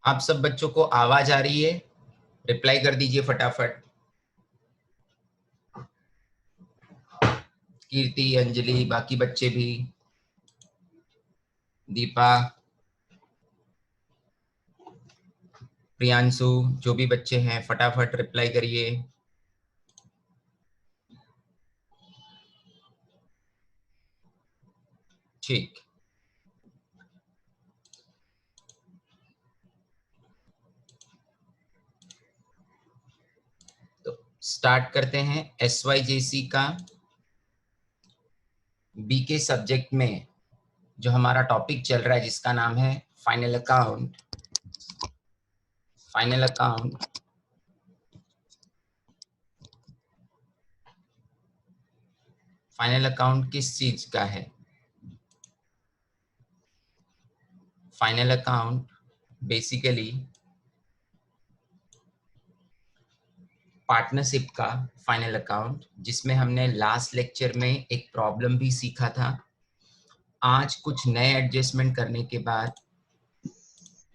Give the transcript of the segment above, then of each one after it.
आप सब बच्चों को आवाज आ रही है? रिप्लाई कर दीजिए फटाफट। कीर्ति, अंजलि, बाकी बच्चे भी, दीपा, प्रियांशु, जो भी बच्चे हैं फटाफट रिप्लाई करिए। ठीक, तो स्टार्ट करते हैं। SYJC का बी के सब्जेक्ट में जो हमारा टॉपिक चल रहा है जिसका नाम है final account. Final account final account किस चीज का है? फाइनल अकाउंट बेसिकली पार्टनरशिप का फाइनल अकाउंट, जिसमें हमने लास्ट लेक्चर में एक प्रॉब्लम भी सीखा था। आज कुछ नए एडजस्टमेंट करने के बाद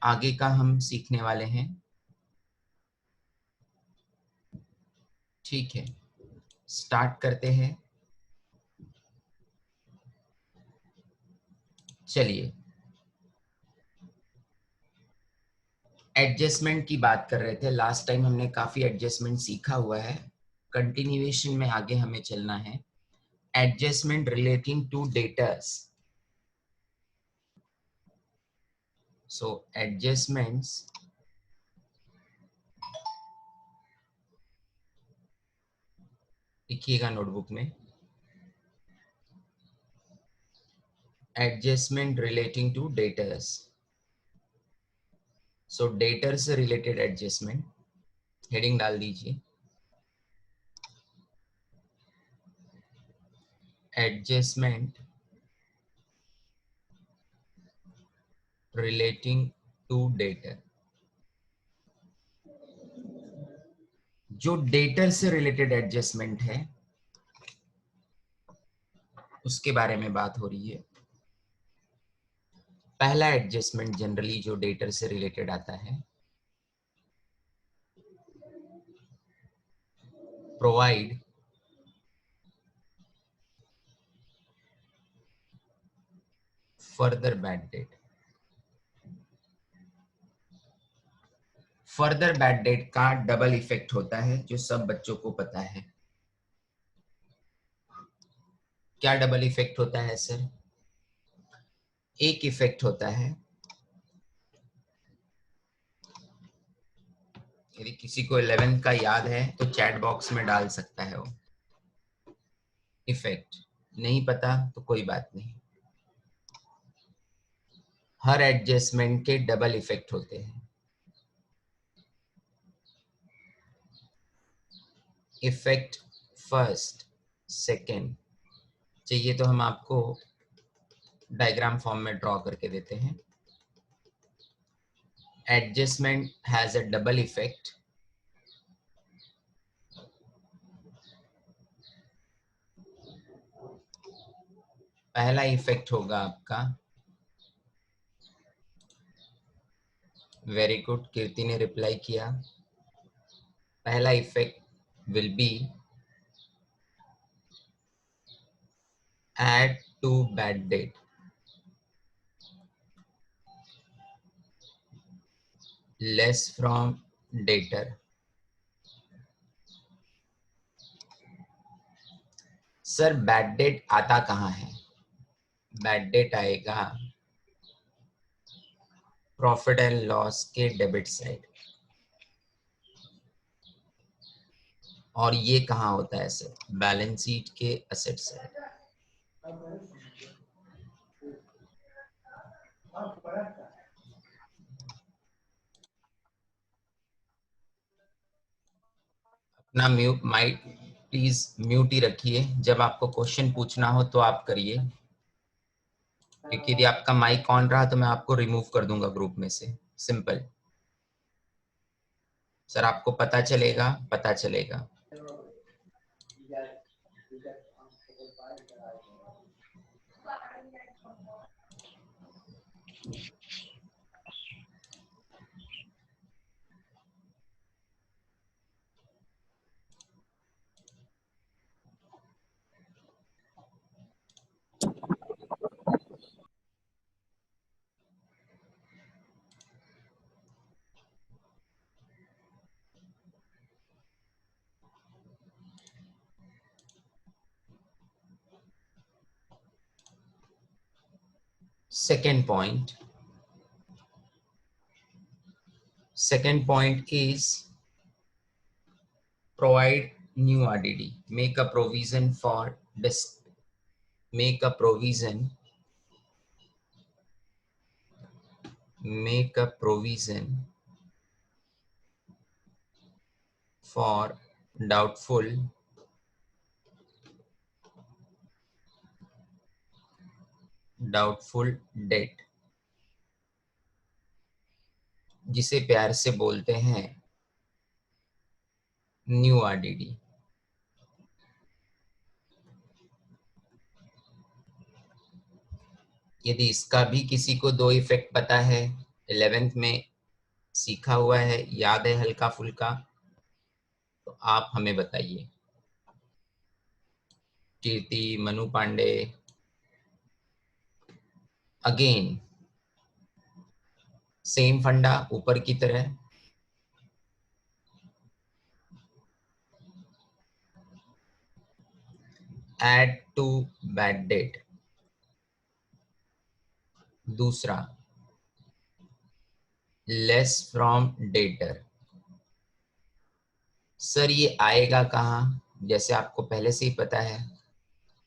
आगे का हम सीखने वाले हैं। ठीक है, स्टार्ट करते हैं। चलिए, एडजस्टमेंट की बात कर रहे थे। लास्ट टाइम हमने काफी एडजस्टमेंट सीखा हुआ है। कंटिन्यूएशन में आगे हमें चलना है। Adjustment relating to debtors. So adjustments लिखिएगा नोटबुक में। Adjustment relating to debtors. So debtor से रिलेटेड एडजस्टमेंट, हेडिंग डाल दीजिए। Adjustment relating to debtor. जो डेटर से रिलेटेड एडजस्टमेंट है उसके बारे में बात हो रही है। पहला एडजस्टमेंट जनरली जो डेटर से रिलेटेड आता है, provide further bad debt. Further bad debt का डबल इफेक्ट होता है जो सब बच्चों को पता है। क्या डबल इफेक्ट होता है सर? एक इफेक्ट होता है, यदि किसी को 11th का याद है तो चैट बॉक्स में डाल सकता है वो इफेक्ट। नहीं पता तो कोई बात नहीं। हर एडजस्टमेंट के डबल इफेक्ट होते हैं। इफेक्ट फर्स्ट, सेकेंड चाहिए तो हम आपको डायग्राम फॉर्म में ड्रॉ करके देते हैं। Adjustment has a double effect. पहला इफेक्ट होगा आपका, वेरी गुड, कीर्ति ने रिप्लाई किया। पहला effect will be add to bad date, less from dater। Sir bad debt आता कहाँ है? बैड डेट आएगा प्रॉफिट एंड लॉस के डेबिट साइड। और ये कहाँ होता है सर? बैलेंस शीट के असेट साइड। अपना म्यूट माइक प्लीज म्यूट ही रखिए। जब आपको क्वेश्चन पूछना हो तो आप करिए, क्योंकि यदि आपका माइक ऑन रहा तो मैं आपको रिमूव कर दूंगा ग्रुप में से। सिंपल सर, आपको पता चलेगा, पता चलेगा। second point is provide new RDD. Make a provision for this. Make a provision for doubtful debt, जिसे प्यार से बोलते हैं न्यू आरडीडी। यदि इसका भी किसी को दो इफेक्ट पता है, 11th में सीखा हुआ है, याद है हल्का फुल्का, तो आप हमें बताइए। कीर्ति, मनु पांडे, अगेन सेम फंडा ऊपर की तरह। Add to bad debt. दूसरा, लेस फ्रॉम डेटर। सर ये आएगा कहाँ? जैसे आपको पहले से ही पता है,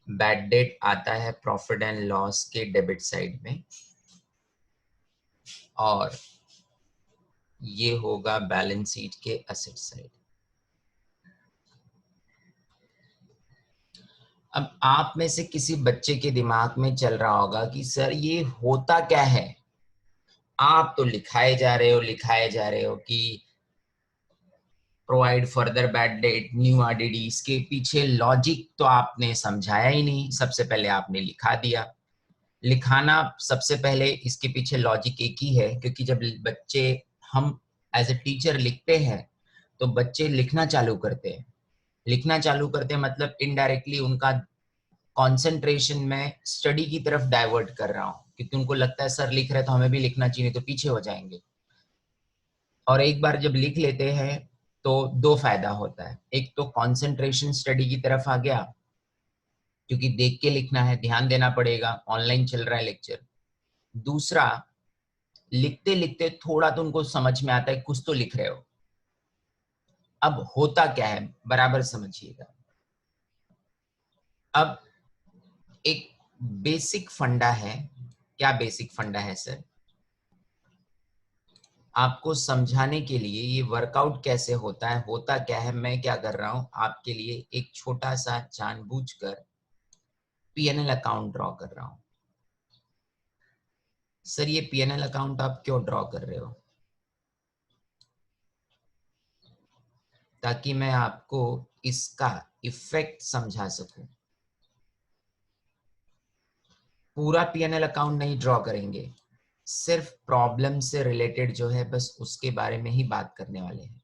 बैड डेट आता है प्रॉफिट एंड लॉस के डेबिट साइड में, और ये होगा बैलेंस शीट के एसेट साइड। अब आप में से किसी बच्चे के दिमाग में चल रहा होगा कि सर ये होता क्या है? आप तो लिखाए जा रहे हो कि provide further bad date, new RDD. इसके पीछे लॉजिक तो आपने समझाया ही नहीं, सबसे पहले आपने लिखा दिया। लिखाना सबसे पहले, इसके पीछे लॉजिक एक ही है, क्योंकि जब बच्चे, हम एज ए टीचर लिखते हैं तो बच्चे लिखना चालू करते हैं। लिखना चालू करते हैं मतलब इनडायरेक्टली उनका कंसंट्रेशन में स्टडी की तरफ डाइवर्ट कर रहा हूँ, क्योंकि उनको लगता है सर लिख रहे तो हमें भी लिखना चाहिए, तो पीछे हो जाएंगे। और एक बार जब लिख लेते हैं तो दो फायदा होता है। एक तो कंसंट्रेशन स्टडी की तरफ आ गया, क्योंकि देख के लिखना है, ध्यान देना पड़ेगा, ऑनलाइन चल रहा है लेक्चर। दूसरा, लिखते लिखते थोड़ा तो उनको समझ में आता है कुछ तो लिख रहे हो। अब होता क्या है बराबर समझिएगा। अब एक बेसिक फंडा है। क्या बेसिक फंडा है सर? आपको समझाने के लिए ये वर्कआउट कैसे होता है, होता क्या है, मैं क्या कर रहा हूं आपके लिए, एक छोटा सा जानबूझकर पीएनएल अकाउंट ड्रॉ कर रहा हूं। सर ये पीएनएल अकाउंट आप क्यों ड्रॉ कर रहे हो? ताकि मैं आपको इसका इफेक्ट समझा सकूं। पूरा पीएनएल अकाउंट नहीं ड्रॉ करेंगे, सिर्फ प्रॉब्लम से रिलेटेड जो है बस उसके बारे में ही बात करने वाले हैं।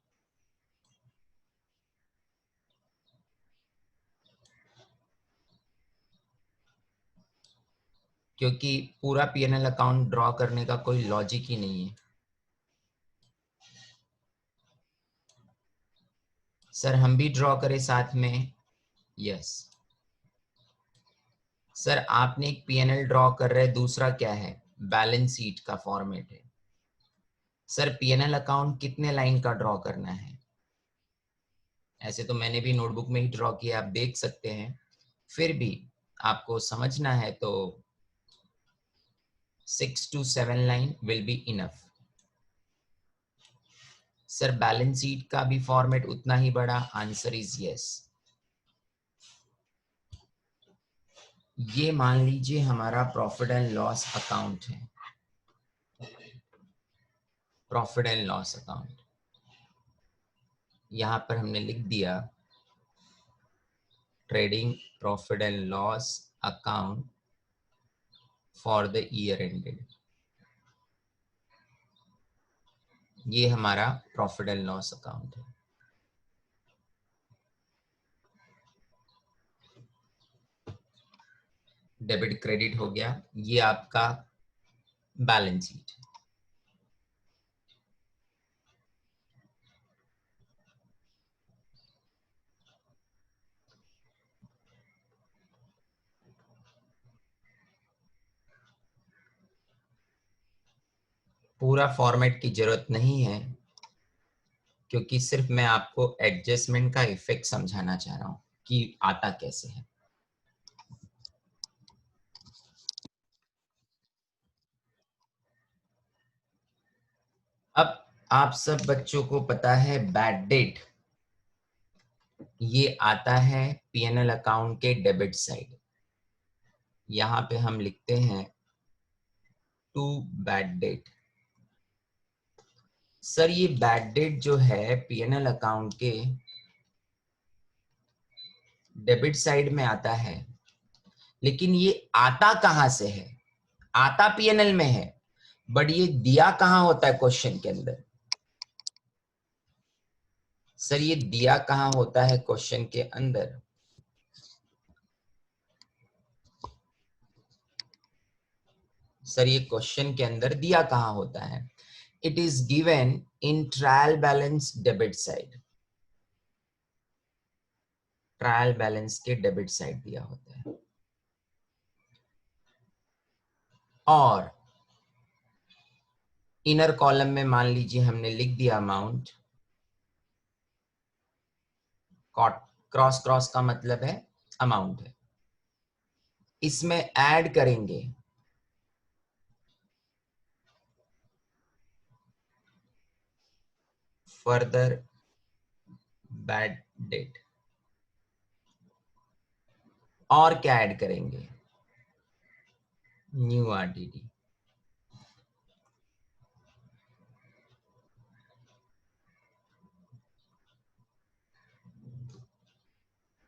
क्योंकि पूरा पीएनएल अकाउंट ड्रॉ करने का कोई लॉजिक ही नहीं है। सर हम भी ड्रॉ करें साथ में? यस। सर आपने एक पीएनएल ड्रॉ कर रहे, दूसरा क्या है? बैलेंस शीट का फॉर्मेट है। सर पीएनएल अकाउंट कितने लाइन का ड्रॉ करना है? ऐसे तो मैंने भी नोटबुक में ही ड्रॉ किया, आप देख सकते हैं। फिर भी आपको समझना है तो 6 to 7 line will be enough. Sir balance sheet का भी फॉर्मेट उतना ही बड़ा? Answer is yes. ये मान लीजिए हमारा प्रॉफिट एंड लॉस अकाउंट है। प्रॉफिट एंड लॉस अकाउंट यहां पर हमने लिख दिया trading profit and loss account for the year ended. ये हमारा प्रॉफिट एंड लॉस अकाउंट है। डेबिट क्रेडिट हो गया, ये आपका बैलेंस शीट। पूरा फॉर्मेट की जरूरत नहीं है, क्योंकि सिर्फ मैं आपको एडजस्टमेंट का इफेक्ट समझाना चाह रहा हूं कि आता कैसे है। अब आप सब बच्चों को पता है बैड डेट, ये आता है पीएनएल अकाउंट के डेबिट साइड। यहां पे हम लिखते हैं टू बैड डेट। सर ये बैड डेट जो है पीएनएल अकाउंट के डेबिट साइड में आता है, लेकिन ये आता कहां से है? आता पीएनएल में है, बट ये दिया कहां होता है क्वेश्चन के अंदर? सर ये दिया कहां होता है क्वेश्चन के अंदर? सर ये क्वेश्चन के अंदर दिया कहां होता है? It is given in trial balance debit side. Trial balance के डेबिट साइड दिया होता है। और इनर कॉलम में मान लीजिए हमने लिख दिया अमाउंट। क्रॉस क्रॉस का मतलब है अमाउंट है। इसमें ऐड करेंगे फर्दर बैड डेट। और क्या ऐड करेंगे? New RDD.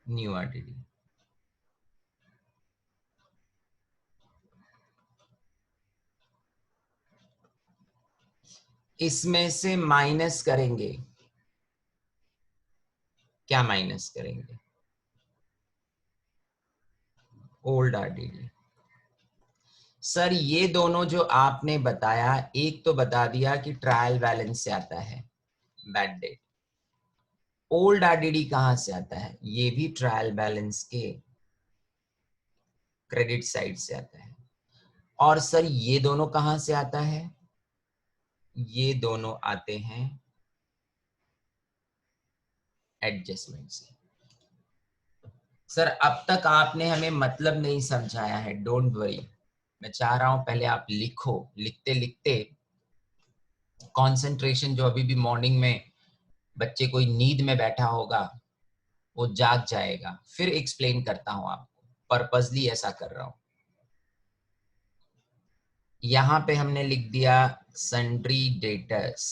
New RDD. इसमें से माइनस करेंगे। क्या माइनस करेंगे? Old RDD. सर ये दोनों जो आपने बताया, एक तो बता दिया कि ट्रायल बैलेंस से आता है बैड डेट। ओल्ड आरडीडी कहां से आता है? ये भी ट्रायल बैलेंस के क्रेडिट साइड से आता है। और सर ये दोनों कहां से आता है? ये दोनों आते हैं एडजस्टमेंट से। सर अब तक आपने हमें मतलब नहीं समझाया है, डोंट वरी। मैं चाह रहा हूं पहले आप लिखो, लिखते लिखते कंसंट्रेशन जो अभी भी मॉर्निंग में बच्चे कोई नींद में बैठा होगा वो जाग जाएगा। फिर एक्सप्लेन करता हूं आपको, पर्पसली ऐसा कर रहा हूं। यहां पे हमने लिख दिया सन्ड्री डेटर्स।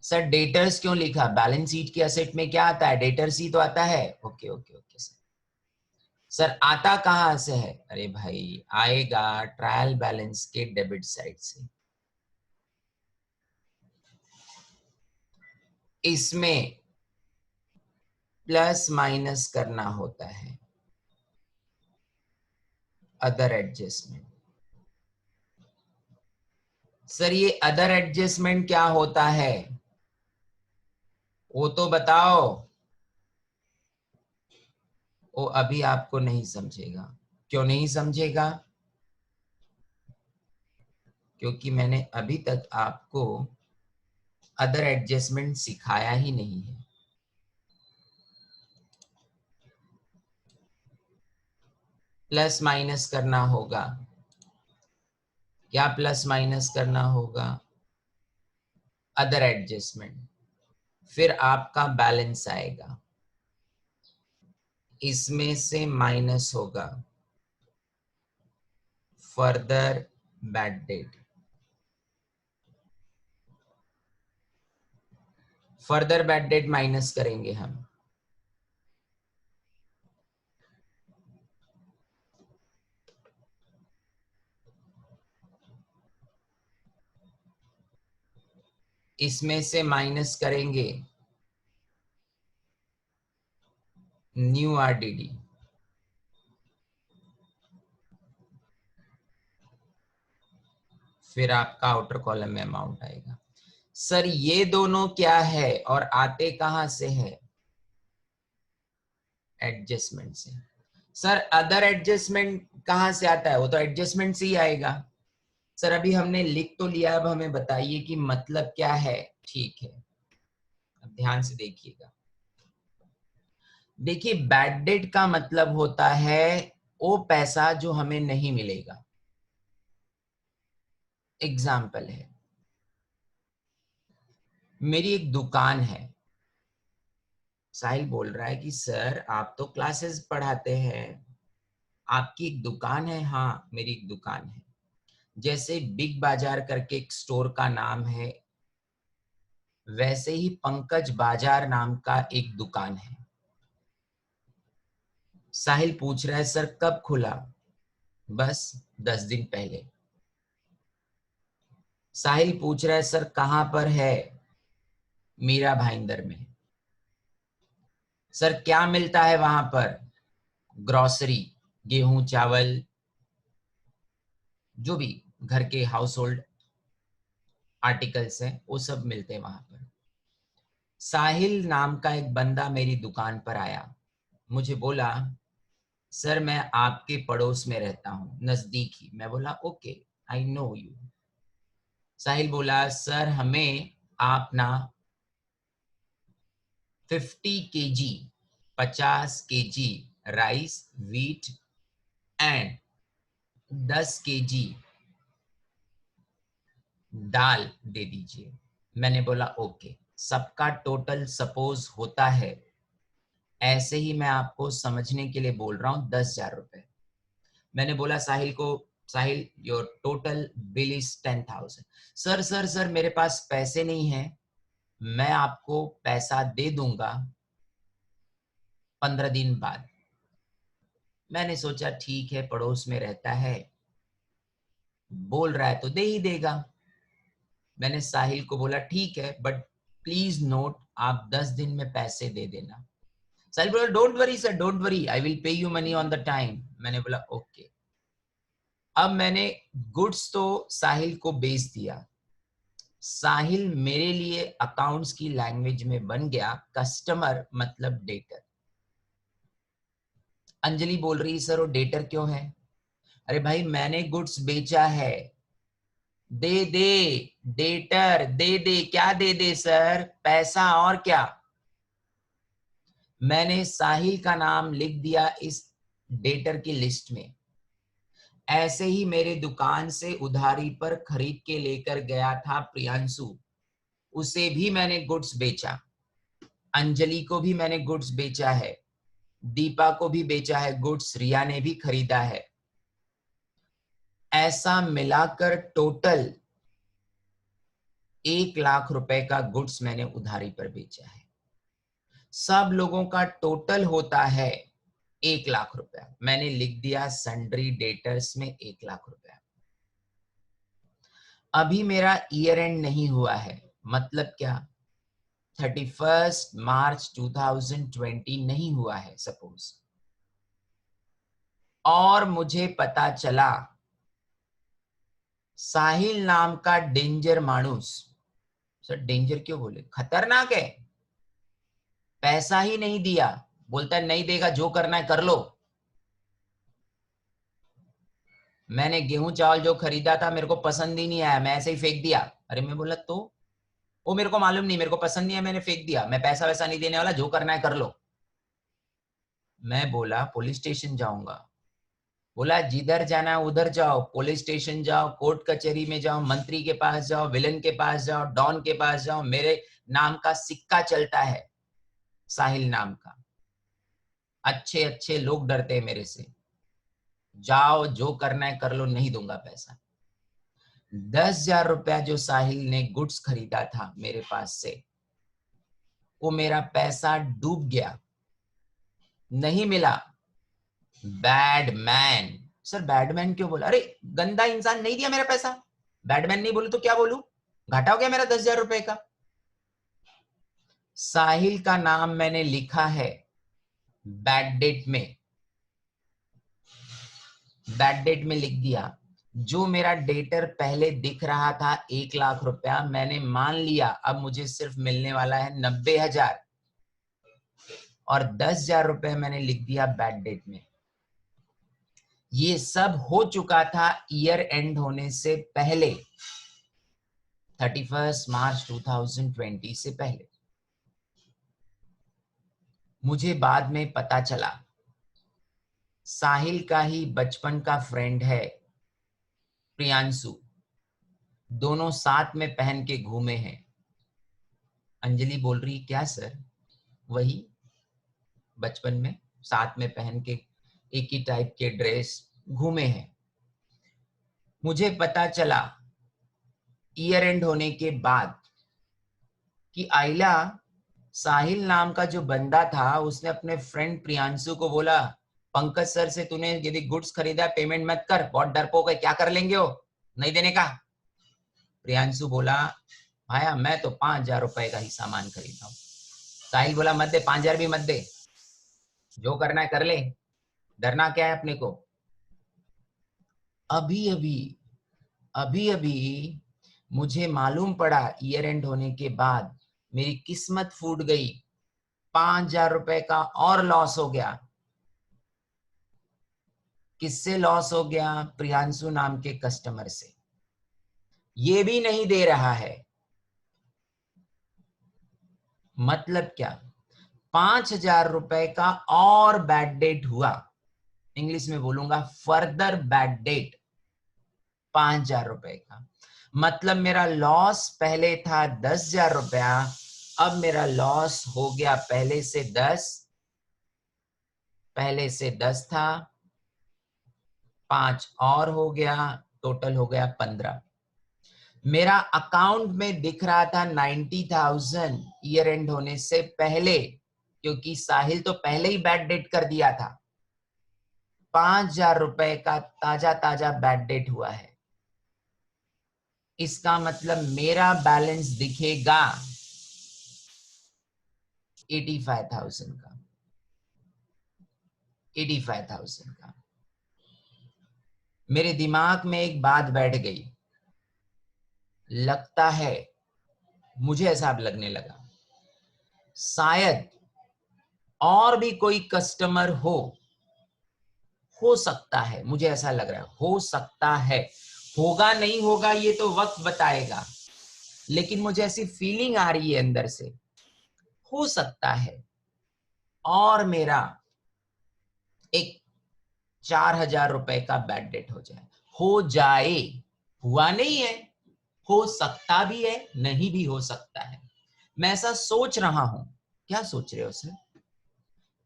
सर डेटर्स क्यों लिखा? बैलेंस शीट के असेट में क्या आता है? डेटर्स ही तो आता है। Okay okay okay sir. Sir आता कहां से है? अरे भाई आएगा ट्रायल बैलेंस के डेबिट साइड से। इसमें प्लस माइनस करना होता है अदर एडजस्टमेंट। सर ये अदर एडजस्टमेंट क्या होता है वो तो बताओ। वो अभी आपको नहीं समझेगा। क्यों नहीं समझेगा? क्योंकि मैंने अभी तक आपको अदर एडजस्टमेंट सिखाया ही नहीं है। प्लस माइनस करना होगा। क्या प्लस माइनस करना होगा? Other adjustment. फिर आपका बैलेंस आएगा, इसमें से माइनस होगा further bad debt. Further bad date minus करेंगे हम। इसमें से माइनस करेंगे न्यू आरडीडी। फिर आपका आउटर कॉलम में अमाउंट आएगा। सर ये दोनों क्या है और आते कहां से है? एडजस्टमेंट से। सर अदर एडजस्टमेंट कहां से आता है? वो तो एडजस्टमेंट से ही आएगा। सर अभी हमने लिख तो लिया, अब हमें बताइए कि मतलब क्या है। ठीक है, अब ध्यान से देखिएगा। देखिए, बैड डेट का मतलब होता है वो पैसा जो हमें नहीं मिलेगा। एग्जाम्पल है, मेरी एक दुकान है। साहिल बोल रहा है कि सर आप तो क्लासेस पढ़ाते हैं, आपकी एक दुकान है। हाँ, मेरी एक दुकान है। जैसे बिग बाजार करके एक स्टोर का नाम है, वैसे ही पंकज बाजार नाम का एक दुकान है। साहिल पूछ रहा है सर कब खुला? बस 10 दिन पहले। साहिल पूछ रहा है सर कहां पर है? मीरा भाईंदर में। सर क्या मिलता है वहां पर? ग्रोसरी, गेहूं चावल, जो भी घर के हाउस होल्ड आर्टिकल्स हैं वो सब मिलते हैं वहां पर। साहिल नाम का एक बंदा मेरी दुकान पर आया, मुझे बोला सर मैं आपके पड़ोस में रहता हूँ, नजदीक ही। मैं बोला ओके, आई नो यू। साहिल बोला सर हमें आप ना 50 kg, 50 kg rice, wheat and 10 kg दाल दे दीजिए। मैंने बोला ओके। सबका टोटल सपोज होता है, ऐसे ही मैं आपको समझने के लिए बोल रहा हूँ, 10,000 रुपए। मैंने बोला साहिल को, Sahil your total bill is 10,000। Sir sir sir मेरे पास पैसे नहीं है, मैं आपको पैसा दे दूंगा 15 दिन बाद। मैंने सोचा ठीक है, पड़ोस में रहता है, बोल रहा है तो दे ही देगा। मैंने साहिल को बोला ठीक है, बट प्लीज नोट आप 10 दिन में पैसे दे देना। साहिल बोला don't worry sir, don't worry, I will pay you money on the time. मैंने बोला ओके। अब मैंने गुड्स तो साहिल को बेच दिया। साहिल मेरे लिए अकाउंट्स की लैंग्वेज में बन गया कस्टमर, मतलब डेटर। अंजलि बोल रही सर वो डेटर क्यों है? अरे भाई मैंने गुड्स बेचा है, दे दे, डेटर दे दे। क्या दे दे सर? पैसा, और क्या? मैंने साहिल का नाम लिख दिया इस डेटर की लिस्ट में। ऐसे ही मेरे दुकान से उधारी पर खरीद के लेकर गया था प्रियांशु, उसे भी मैंने गुड्स बेचा। अंजलि को भी मैंने गुड्स बेचा है, दीपा को भी बेचा है गुड्स, रिया ने भी खरीदा है। ऐसा मिलाकर टोटल 1,00,000 रुपए का गुड्स मैंने उधारी पर बेचा है। सब लोगों का टोटल होता है 1,00,000 रुपया। मैंने लिख दिया सन्ड्री डेटर्स में 1,00,000 रुपया। अभी मेरा ईयर एंड नहीं हुआ है, मतलब क्या, 31 मार्च 2020 नहीं हुआ है सपोज, और मुझे पता चला साहिल नाम का डेंजर मानुस, सर डेंजर क्यों बोले, खतरनाक है, पैसा ही नहीं दिया, बोलता है नहीं देगा, जो करना है कर लो। मैंने गेहूं चावल जो खरीदा था मेरे को पसंद ही नहीं आया, मैं ऐसे ही फेंक दिया। अरे मैं बोला तो, वो मेरे को मालूम नहीं, मेरे को पसंद नहीं है, मैंने फेंक दिया, मैं पैसा वैसा नहीं देने वाला, जो करना है कर लो। मैं बोला पुलिस स्टेशन जाऊंगा। बोला जिधर जाना है उधर जाओ, पुलिस स्टेशन जाओ, कोर्ट कचहरी में जाओ, मंत्री के पास जाओ, विलन के पास जाओ, डॉन के पास जाओ, मेरे नाम का सिक्का चलता है, साहिल नाम का। अच्छे अच्छे लोग डरते हैं मेरे से, जाओ जो करना है कर लो, नहीं दूंगा पैसा। 10,000 रुपया जो साहिल ने गुड्स खरीदा था मेरे पास से, वो मेरा पैसा डूब गया, नहीं मिला। बैडमैन। सर बैडमैन क्यों बोला? अरे गंदा इंसान, नहीं दिया मेरा पैसा, बैडमैन नहीं बोलू तो क्या बोलू? घाटा हो गया मेरा 10,000 रुपए का। साहिल का नाम मैंने लिखा है बैड डेट में, बैड डेट में लिख दिया। जो मेरा डेटर पहले दिख रहा था 1,00,000 रुपया, मैंने मान लिया अब मुझे सिर्फ मिलने वाला है 90,000, और 10,000 रुपए मैंने लिख दिया बैड डेट में। ये सब हो चुका था ईयर एंड होने से पहले, 31 मार्च 2020 से पहले। मुझे बाद में पता चला साहिल का ही बचपन का फ्रेंड है प्रियांशु, दोनों साथ में पहन के घूमे हैं। अंजलि बोल रही क्या सर? वही बचपन में साथ में पहन के एक ही टाइप के ड्रेस घूमे हैं। मुझे पता चला ईयर एंड होने के बाद कि आइला, साहिल नाम का जो बंदा था उसने अपने फ्रेंड प्रियांशु को बोला, पंकज सर से तूने यदि गुड्स खरीदा पेमेंट मत कर, बहुत डरपोक है, क्या कर लेंगे वो नहीं देने का। प्रियांशु बोला, भाया मैं तो 5,000 रुपए का ही सामान खरीदा हूँ। साहिल बोला मत दे, 5,000 भी मत दे, जो करना है कर ले, डरना क्या है अपने को। अभी अभी मुझे मालूम पड़ा ईयर एंड होने के बाद मेरी किस्मत फूट गई, 5,000 रुपए का और लॉस हो गया। किससे लॉस हो गया? प्रियांशु नाम के कस्टमर से। ये भी नहीं दे रहा है। मतलब क्या? 5,000 रुपए का और बैड डेट हुआ, इंग्लिश में बोलूंगा फर्दर बैड डेट, 5,000 रुपए का। मतलब मेरा लॉस पहले था 10,000 रुपया, अब मेरा लॉस हो गया पहले से 10 था, 5 और हो गया, टोटल हो गया 15। मेरा अकाउंट में दिख रहा था 90,000 ईयर एंड होने से पहले, क्योंकि साहिल तो पहले ही बैड डेट कर दिया था। 5,000 रुपए का ताजा ताजा बैड डेट हुआ है। इसका मतलब मेरा बैलेंस दिखेगा 85,000 का, 85,000 का। मेरे दिमाग में एक बात बैठ गई, लगता है, मुझे ऐसा अब लगने लगा, शायद और भी कोई कस्टमर हो सकता है, मुझे ऐसा लग रहा है, हो सकता है, होगा नहीं होगा ये तो वक्त बताएगा, लेकिन मुझे ऐसी फीलिंग आ रही है अंदर से, हो सकता है और मेरा एक 4,000 रुपए का बैड डेट हो जाए। हुआ नहीं है, हो सकता भी है, नहीं भी हो सकता है। मैं ऐसा सोच रहा हूं। क्या सोच रहे हो सर?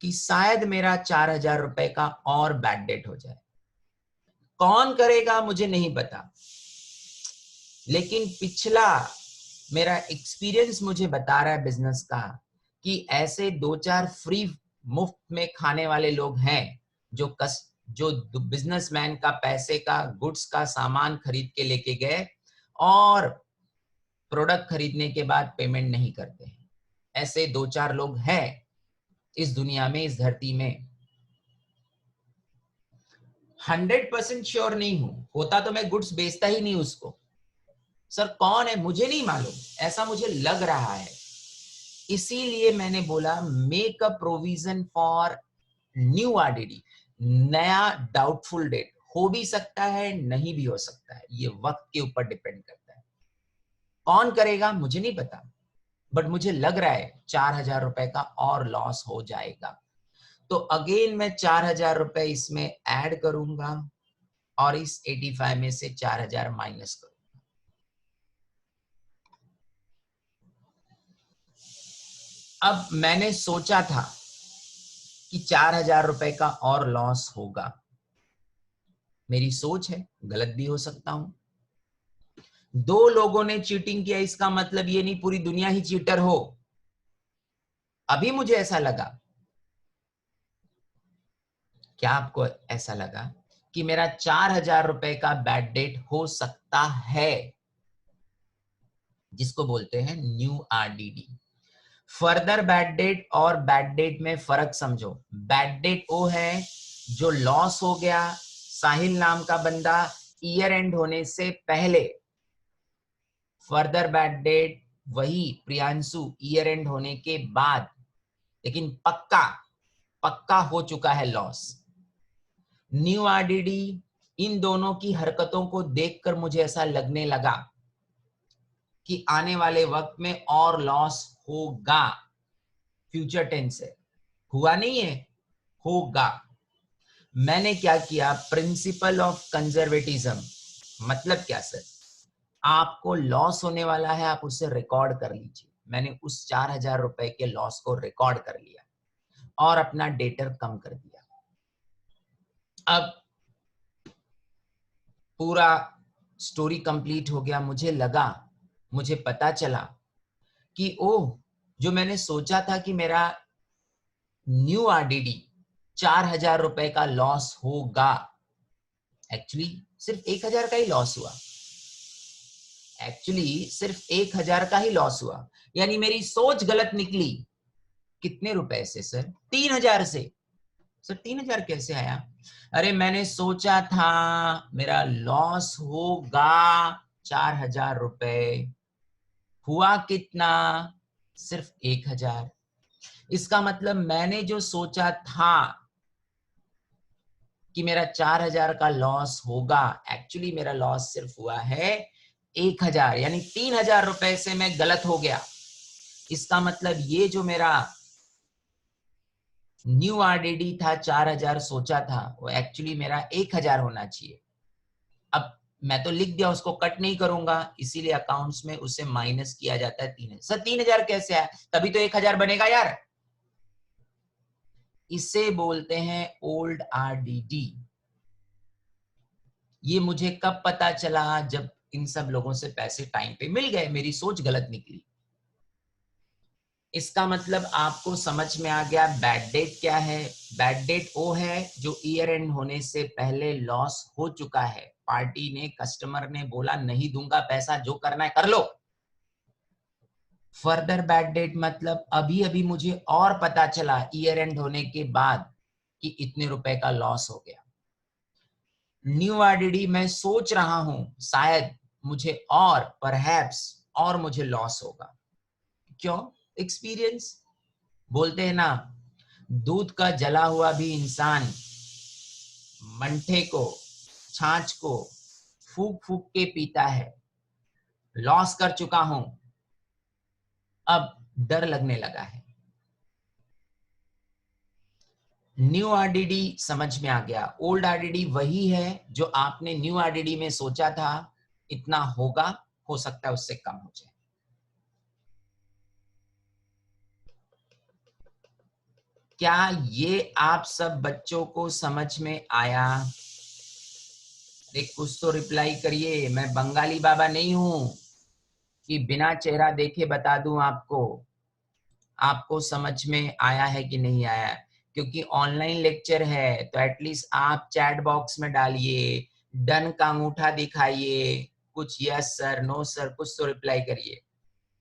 कि शायद मेरा 4,000 रुपए का और बैड डेट हो जाए। कौन करेगा मुझे नहीं पता, लेकिन पिछला मेरा एक्सपीरियंस मुझे बता रहा है बिजनेस का कि ऐसे 2-4 फ्री मुफ्त में खाने वाले लोग हैं जो बिजनेसमैन का पैसे का गुड्स का सामान खरीद के लेके गए और प्रोडक्ट खरीदने के बाद पेमेंट नहीं करते हैं। ऐसे 2-4 लोग हैं इस दुनिया में, इस धरती में। 100% श्योर नहीं हूं, होता तो मैं गुड्स बेचता ही नहीं उसको। सर कौन है मुझे नहीं मालूम, ऐसा मुझे लग रहा है। इसीलिए मैंने बोला make a provision for new RDD, नया डाउटफुल डेट। हो भी सकता है, नहीं भी हो सकता है, ये वक्त के ऊपर डिपेंड करता है। कौन करेगा मुझे नहीं पता, बट मुझे लग रहा है 4,000 रुपए का और लॉस हो जाएगा। तो अगेन मैं 4,000 रुपए इसमें ऐड करूंगा और इस 85 में से 4,000 माइनस करूंगा। अब मैंने सोचा था कि 4,000 रुपए का और लॉस होगा। मेरी सोच है, गलत भी हो सकता हूं। 2 लोगों ने चीटिंग किया इसका मतलब ये नहीं पूरी दुनिया ही चीटर हो। अभी मुझे ऐसा लगा। क्या आपको ऐसा लगा कि मेरा 4,000 रुपए का बैड डेट हो सकता है, जिसको बोलते हैं new RDD. Further bad date और बैड डेट में फर्क समझो। बैड डेट वो है जो लॉस हो गया, साहिल नाम का बंदा ईयर एंड होने से पहले। फर्दर बैड डेट वही प्रियांशु ईयर एंड होने के बाद, लेकिन पक्का हो चुका है लॉस। न्यू आरडीडी, इन दोनों की हरकतों को देखकर मुझे ऐसा लगने लगा कि आने वाले वक्त में और लॉस होगा। फ्यूचर टेंस है, हुआ नहीं है, होगा। मैंने क्या किया, प्रिंसिपल ऑफ कंजर्वेटिज्म, मतलब क्या सर, आपको लॉस होने वाला है, आप उसे रिकॉर्ड कर लीजिए। मैंने उस 4,000 रुपए के लॉस को रिकॉर्ड कर लिया और अपना डेटर कम कर दिया। अब पूरा स्टोरी कंप्लीट हो गया। मुझे पता चला कि ओह, जो मैंने सोचा था कि मेरा न्यू आरडीडी 4,000 रुपए का लॉस होगा, एक्चुअली सिर्फ 1,000 का ही लॉस हुआ। एक्चुअली सिर्फ 1,000 का ही लॉस हुआ, यानी मेरी सोच गलत निकली। कितने रुपए से सर? 3,000 से। सर 3,000 कैसे आया? अरे मैंने सोचा था मेरा लॉस होगा 4,000 रुपए, हुआ कितना? सिर्फ 1,000। इसका मतलब मैंने जो सोचा था कि मेरा 4,000 का लॉस होगा, एक्चुअली मेरा लॉस सिर्फ हुआ है 1,000, यानी 3,000 रुपए से मैं गलत हो गया। इसका मतलब ये जो मेरा न्यू आरडीडी था 4,000 सोचा था, वो एक्चुअली मेरा 1,000 होना चाहिए। अब मैं तो लिख दिया, उसको कट नहीं करूंगा, इसीलिए अकाउंट्स में उसे माइनस किया जाता है 3,000। सर 3,000 कैसे आया? तभी तो 1,000 बनेगा यार। इसे बोलते हैं ओल्ड आरडीडी। ये मुझे कब पता चला? जब इन सब लोगों से पैसे टाइम पे मिल गए, मेरी सोच गलत निकली। इसका मतलब आपको समझ में आ गया बैड डेट क्या है। बैड डेट वो है जो ईयर एंड होने से पहले लॉस हो चुका है, पार्टी ने, कस्टमर ने बोला नहीं दूंगा पैसा, जो करना है कर लो। फर्दर बैड डेट मतलब अभी अभी मुझे और पता चला ईयर एंड होने के बाद कि इतने रुपए का लॉस हो गया। न्यू आरडीडी मैं सोच रहा हूं शायद मुझे और परहैप्स और मुझे लॉस होगा। क्यों? एक्सपीरियंस। बोलते हैं ना, दूध का जला हुआ भी इंसान मंठे को, छाछ को फूक फूक के पीता है। लॉस कर चुका हूं, अब डर लगने लगा है। न्यू आरडीडी समझ में आ गया। ओल्ड आरडीडी वही है जो आपने न्यू आरडीडी में सोचा था इतना होगा, हो सकता है उससे कम हो जाए। क्या ये आप सब बच्चों को समझ में आया? एक कुछ तो रिप्लाई करिए। मैं बंगाली बाबा नहीं हूं कि बिना चेहरा देखे बता दूं आपको। आपको समझ में आया है कि नहीं आया? क्योंकि ऑनलाइन लेक्चर है तो एटलीस्ट आप चैट बॉक्स में डालिए, डन का अंगूठा दिखाइए, कुछ यस सर, नो सर, कुछ तो रिप्लाई करिए।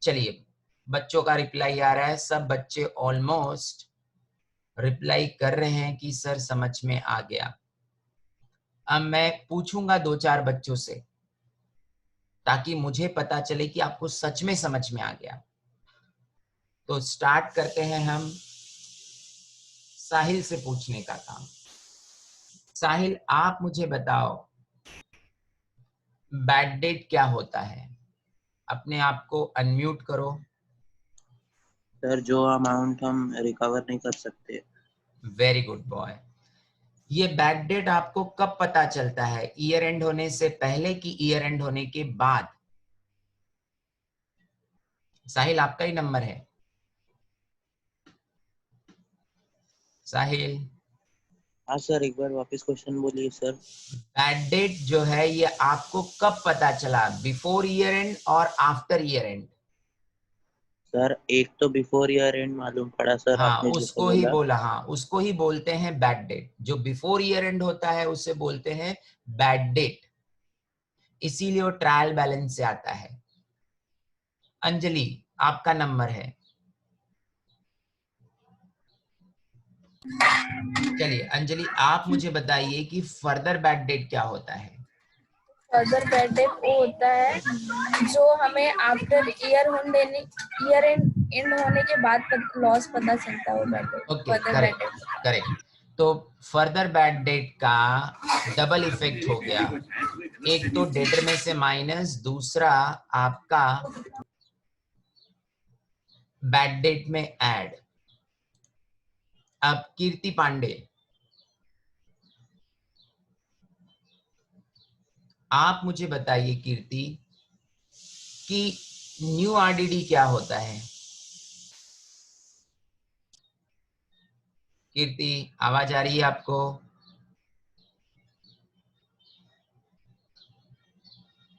चलिए, बच्चों का रिप्लाई आ रहा है। सब बच्चे ऑलमोस्ट रिप्लाई कर रहे हैं कि सर समझ में आ गया। अब मैं पूछूंगा 2-4 बच्चों से ताकि मुझे पता चले कि आपको सच में समझ में आ गया। तो स्टार्ट करते हैं हम साहिल से पूछने का काम। साहिल, आप मुझे बताओ बैड डेट क्या होता है? अपने आप को अनम्यूट करो। सर जो अमाउंट हम रिकवर नहीं कर सकते। Very good boy. ये बैड डेट आपको कब पता चलता है? ईयर एंड होने से पहले कि ईयर एंड होने के बाद? साहिल आपका ही नंबर है। साहिल, हाँ सर, एक बार वापस क्वेश्चन बोलिए सर। बैड डेट जो है ये आपको कब पता चला? बिफोर ईयर एंड और आफ्टर ईयर एंड? सर एक तो बिफोर ईयर एंड मालूम पड़ा सर, हाँ, आपने जैसे उसको ही बोला। बोला। हाँ, उसको ही बोलते हैं बैड डेट। जो बिफोर ईयर एंड होता है उसे बोलते हैं बैड डेट। इसीलिए वो ट्रायल बैलेंस से आता है। अंजलि, आपका नंबर है। चलिए अंजलि, आप मुझे बताइए कि फर्दर बैड डेट क्या होता है? फर्दर बैड डेट वो होता है जो हमें आफ्टर ईयर एंड होने के बाद लॉस पता चलता है, वो bad debt, okay, further bad correct debt. Correct. तो फर्दर बैड डेट का डबल इफेक्ट हो गया, एक तो डेटर में से माइनस, दूसरा आपका बैड डेट में ऐड। अब कीर्ति पांडे, आप मुझे बताइए कीर्ति कि न्यू आरडीडी क्या होता है? कीर्ति, आवाज आ रही है आपको?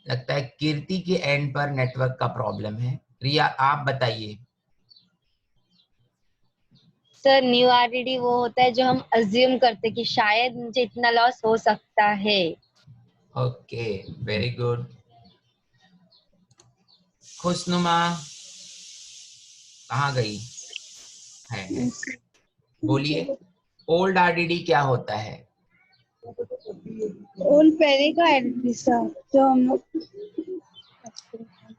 लगता है कीर्ति के एंड पर नेटवर्क का प्रॉब्लम है। रिया, आप बताइए। सर न्यू आरडीडी वो होता है जो हम अज्यूम करते कि शायद मुझे इतना लॉस हो सकता है। Okay, very good. खुशनुमा कहाँ गई है? बोलिए, ओल्ड आरडीडी क्या होता है? ओल्ड पहले का आरडीडी सर, जो हम लोग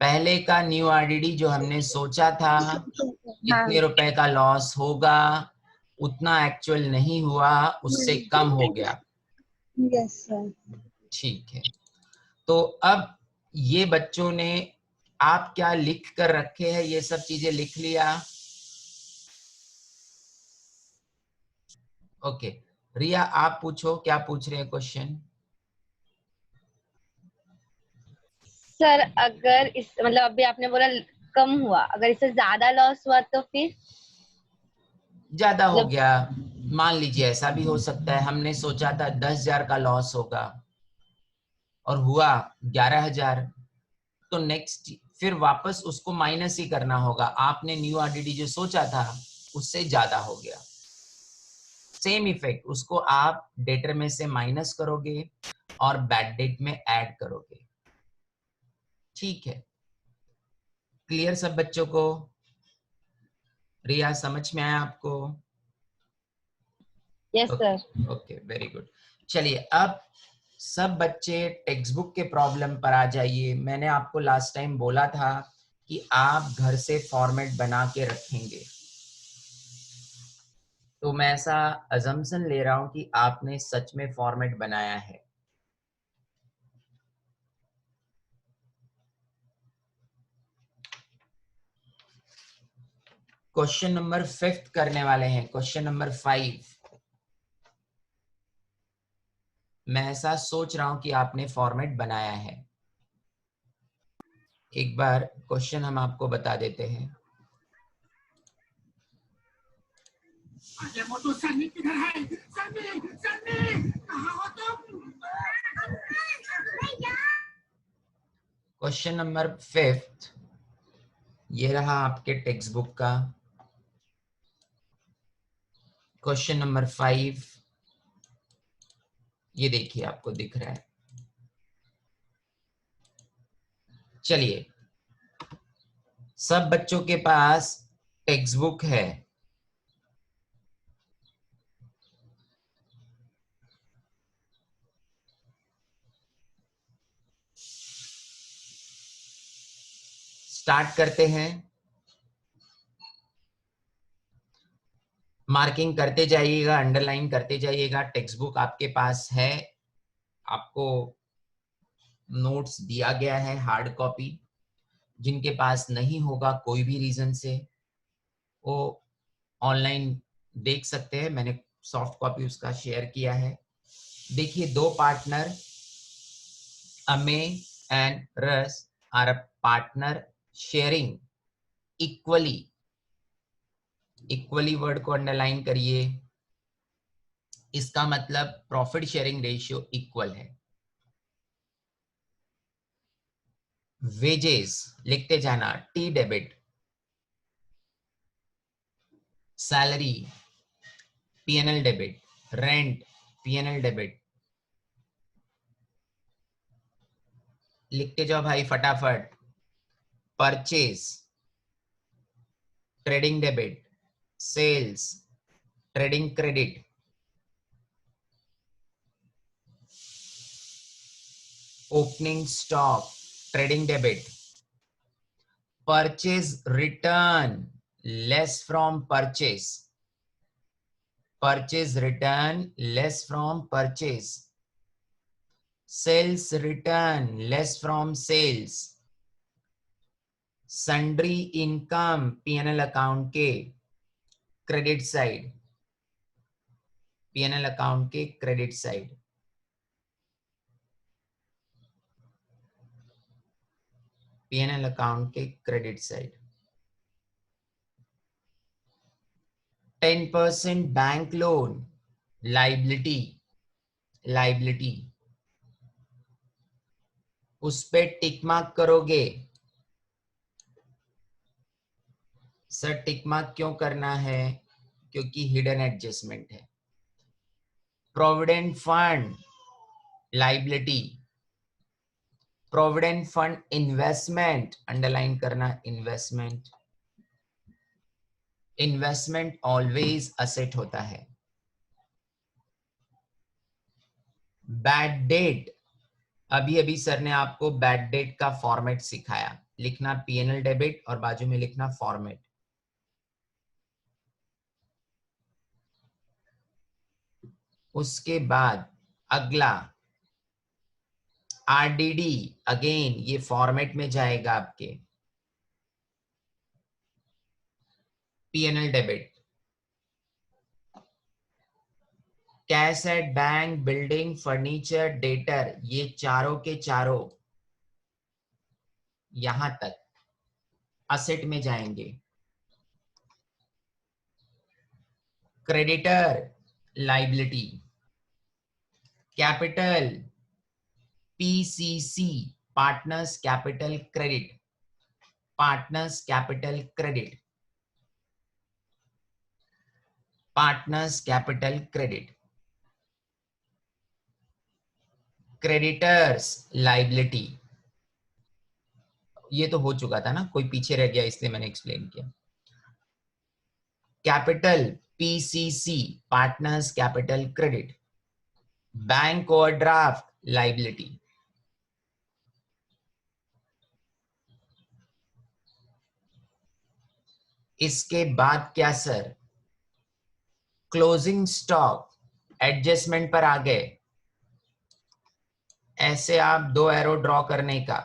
पहले का न्यू आरडीडी जो हमने सोचा था इतने रुपए का लॉस होगा, उतना एक्चुअल नहीं हुआ, उससे कम हो गया। Yes sir. ठीक है, तो अब ये बच्चों ने आप क्या लिख कर रखे हैं, ये सब चीजें लिख लिया? ओके, रिया आप पूछो, क्या पूछ रहे हैं क्वेश्चन? सर अगर इस मतलब अभी आपने बोला कम हुआ, अगर इससे ज्यादा लॉस हुआ तो फिर? ज्यादा हो गया, मान लीजिए ऐसा भी हो सकता है, हमने सोचा था 10,000 का लॉस होगा और हुआ 11,000, तो नेक्स्ट फिर वापस उसको माइनस ही करना होगा। आपने न्यू आरडीडी जो सोचा था उससे ज्यादा हो गया, सेम इफेक्ट, उसको आप डेटर में से माइनस करोगे और बैड डेट में ऐड करोगे। ठीक है, क्लियर सब बच्चों को? रिया समझ में आया आपको? Yes sir. Okay, very good. चलिए अब सब बच्चे टेक्स्ट बुक के प्रॉब्लम पर आ जाइए। मैंने आपको लास्ट टाइम बोला था कि आप घर से फॉर्मेट बना के रखेंगे, तो मैं ऐसा अजम्पशन ले रहा हूं कि आपने सच में फॉर्मेट बनाया है। क्वेश्चन नंबर 5 करने वाले हैं, क्वेश्चन नंबर 5। मैं ऐसा सोच रहा हूं कि आपने फॉर्मेट बनाया है। एक बार क्वेश्चन हम आपको बता देते हैं। मोटू सन्नी किधर है? सन्नी, सन्नी, कहाँ हो तुम? क्वेश्चन नंबर 5 ये रहा आपके टेक्स्ट बुक का। क्वेश्चन नंबर 5 ये देखिए, आपको दिख रहा है। चलिए, सब बच्चों के पास टेक्स्ट बुक है। स्टार्ट करते हैं। मार्किंग करते जाइएगा, अंडरलाइन करते जाइएगा। टेक्स्ट बुक आपके पास है, आपको नोट्स दिया गया है हार्ड कॉपी। जिनके पास नहीं होगा कोई भी रीजन से, वो ऑनलाइन देख सकते हैं, मैंने सॉफ्ट कॉपी उसका शेयर किया है। देखिए, दो पार्टनर अमे एंड रस are a partner sharing equally. Equally word को अंडरलाइन करिए, इसका मतलब प्रॉफिट शेयरिंग रेशियो इक्वल है। वेजेस लिखते जाना, T debit, salary PNL debit, rent PNL debit. लिखते जाओ भाई फटाफट। Purchase trading debit, sales trading credit, opening stock trading debit, purchase return less from purchase, purchase return less from purchase, sales return less from sales, sundry income PNL account के credit side, PNL account के credit side, PNL account के credit side. 10% bank loan liability, liability उस पे tick mark करोगे। Sir tick mark क्यों करना है? क्योंकि हिडन एडजस्टमेंट है। Provident fund liability, provident fund investment, underline करना इन्वेस्टमेंट, इन्वेस्टमेंट ऑलवेज असेट होता है। बैड डेट, अभी अभी सर ने आपको बैड डेट का फॉर्मेट सिखाया, लिखना पीएनएल डेबिट और बाजू में लिखना फॉर्मेट। उसके बाद अगला आरडीडी, अगेन ये फॉर्मेट में जाएगा आपके, PNL debit. Cash at bank, building, furniture, debtor, ये चारों के चारों यहां तक असेट में जाएंगे। Creditor liability, capital PCC, partners capital credit, partners capital credit, partners capital credit. Creditors liability, ये तो हो चुका था ना, कोई पीछे रह गया इसलिए मैंने एक्सप्लेन किया। Capital PCC, partners capital credit. Bank overdraft liability. इसके बाद क्या सर? क्लोजिंग स्टॉक एडजस्टमेंट पर आ गए। ऐसे आप दो एरो ड्रॉ करने का,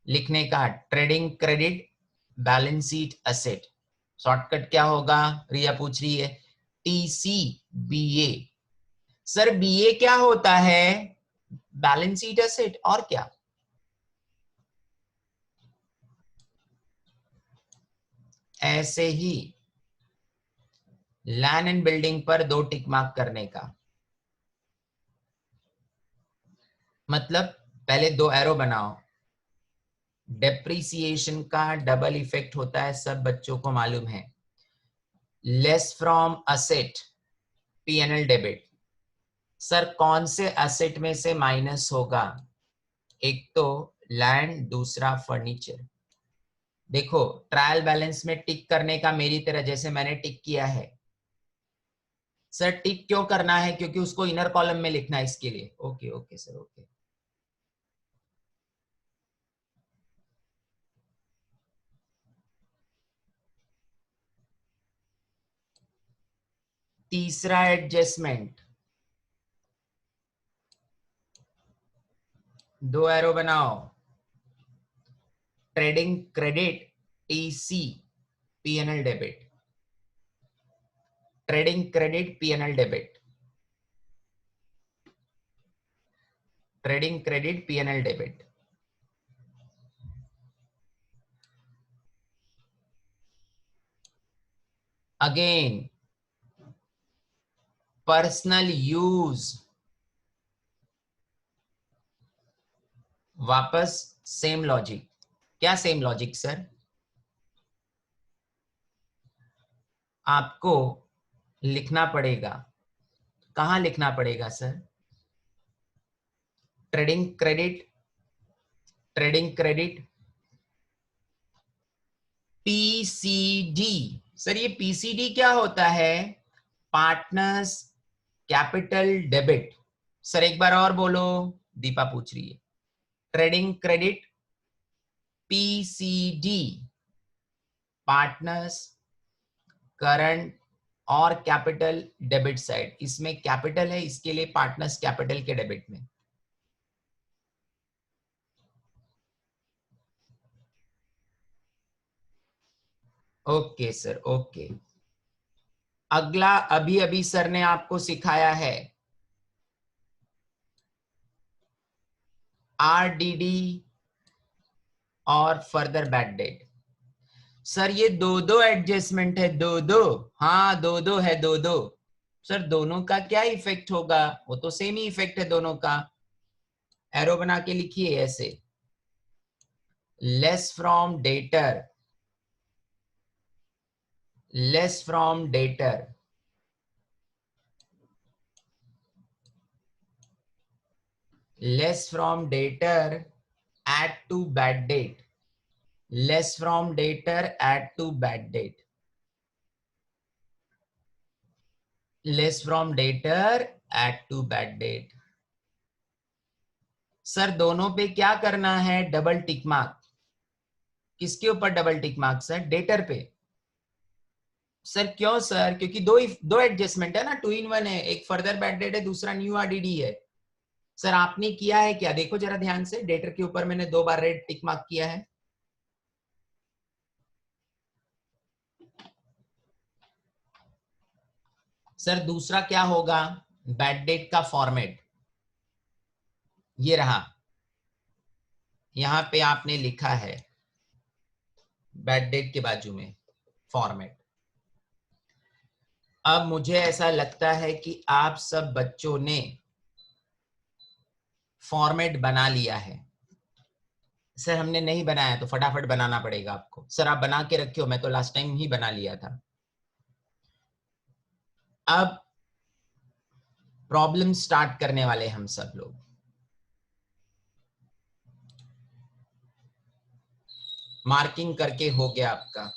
लिखने का trading credit, balance sheet asset. Shortcut क्या होगा? रिया पूछ रही है TCBA। सर BA क्या होता है? Balance sheet asset. और क्या? ऐसे ही लैंड एंड बिल्डिंग पर दो टिक मार्क करने का, मतलब पहले दो एरो बनाओ। डेप्रिसिएशन का डबल इफेक्ट होता है, सब बच्चों को मालूम है। Less from asset, PNL debit. Sir कौन से असेट में से माइनस होगा? एक तो लैंड, दूसरा फर्नीचर। देखो ट्रायल बैलेंस में टिक करने का मेरी तरह, जैसे मैंने टिक किया है। सर टिक क्यों करना है? क्योंकि उसको इनर कॉलम में लिखना है, इसके लिए। Okay okay sir, okay. तीसरा एडजस्टमेंट, दो एरो बनाओ। Trading credit TC, PNL debit. Trading credit PNL debit, trading credit PNL debit. Again personal use, वापस सेम लॉजिक। क्या सेम लॉजिक सर? आपको लिखना पड़ेगा, कहां लिखना पड़ेगा sir? Trading credit, trading credit PCD। Sir ये PCD क्या होता है? Partners capital debit. सर एक बार और बोलो, दीपा पूछ रही है। Trading credit PCD, partners current और कैपिटल डेबिट साइड, इसमें कैपिटल है, इसके लिए पार्टनर्स कैपिटल के डेबिट में। Okay sir, okay. अगला अभी अभी सर ने आपको सिखाया है आरडीडी और फर्दर बैड डेट। सर ये दो एडजस्टमेंट है, दो, हाँ दो है, दो। सर दोनों का क्या इफेक्ट होगा? वो तो सेम ही इफेक्ट है दोनों का। एरो बना के लिखिए ऐसे, less from debtor, less from debtor, less from debtor add to bad date, less from dater add to bad date, less from dater add to bad date। Sir दोनों पे क्या करना है? Double tick mark. किसके ऊपर double tick mark sir? Debtor पे। Sir क्यों sir? क्योंकि दो एडजस्टमेंट है ना, 2 in 1 है, एक फर्दर बैड डेट है, दूसरा न्यू आरडीडी है। सर आपने किया है क्या? देखो जरा ध्यान से, डेटर के ऊपर मैंने 2 बार रेड टिक मार्क किया है। सर दूसरा क्या होगा? बैड डेट का फॉर्मेट ये रहा, यहां पे आपने लिखा है बैड डेट के बाजू में फॉर्मेट। अब मुझे ऐसा लगता है कि आप सब बच्चों ने फॉर्मेट बना लिया है। सर हमने नहीं बनाया तो फटाफट बनाना पड़ेगा आपको। सर आप बना के रखियो, मैं तो लास्ट टाइम ही बना लिया था। अब प्रॉब्लम स्टार्ट करने वाले हम सब लोग। मार्किंग करके हो गया आपका।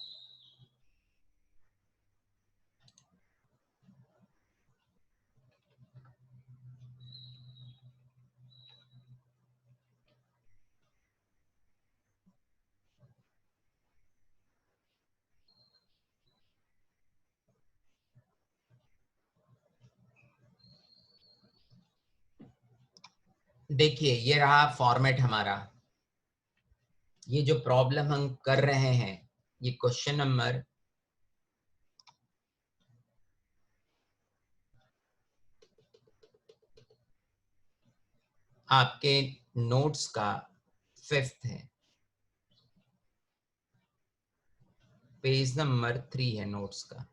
देखिए ये रहा फॉर्मेट हमारा। ये जो प्रॉब्लम हम कर रहे हैं, ये क्वेश्चन नंबर आपके नोट्स का 5th है, पेज नंबर 3 है नोट्स का।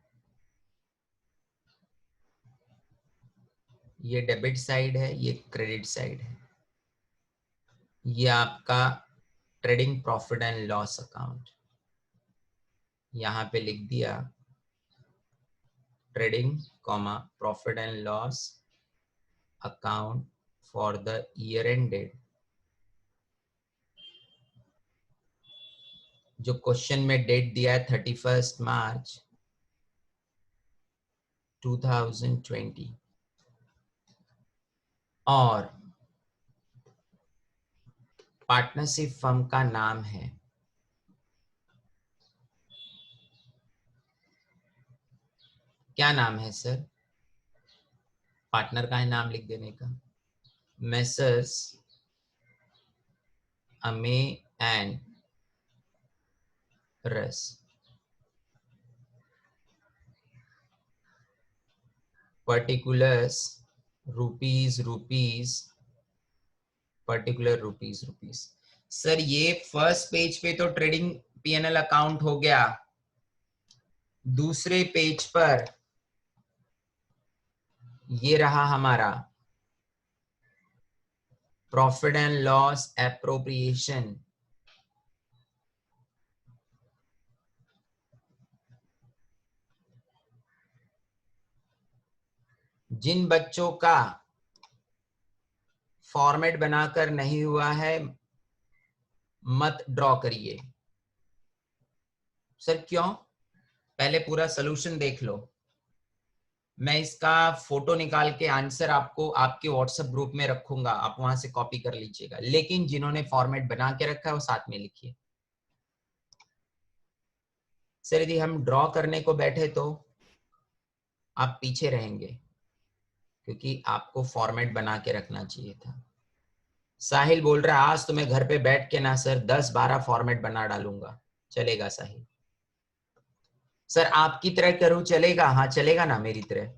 ये डेबिट साइड है, ये क्रेडिट साइड है। ये आपका trading profit and loss account, यहां पे लिख दिया trading comma profit and loss account for the year ended. जो क्वेश्चन में डेट दिया है 31 मार्च 2020 और पार्टनरशिप फर्म का नाम है, क्या नाम है सर? पार्टनर का है नाम लिख देने का, मेसर्स अमे एंड रस। Particulars rupees, particular rupees. Sir ये फर्स्ट पेज पे तो ट्रेडिंग पीएनएल अकाउंट हो गया, दूसरे पेज पर ये रहा हमारा प्रॉफिट एंड लॉस एप्रोप्रिएशन। जिन बच्चों का फॉर्मेट बनाकर नहीं हुआ है मत ड्रॉ करिए। सर क्यों? पहले पूरा सॉल्यूशन देख लो, मैं इसका फोटो निकाल के आंसर आपको आपके व्हाट्सएप ग्रुप में रखूंगा, आप वहां से कॉपी कर लीजिएगा। लेकिन जिन्होंने फॉर्मेट बना के रखा है वो साथ में लिखिए। सर यदि हम ड्रॉ करने को बैठे तो आप पीछे रहेंगे क्योंकि आपको फॉर्मेट बना के रखना चाहिए था। साहिल बोल रहा है आज तो मैं घर पे बैठ के ना सर 10-12 फॉर्मेट बना डालूंगा। चलेगा साहिल? सर आपकी तरह करूं चलेगा? हाँ चलेगा ना मेरी तरह।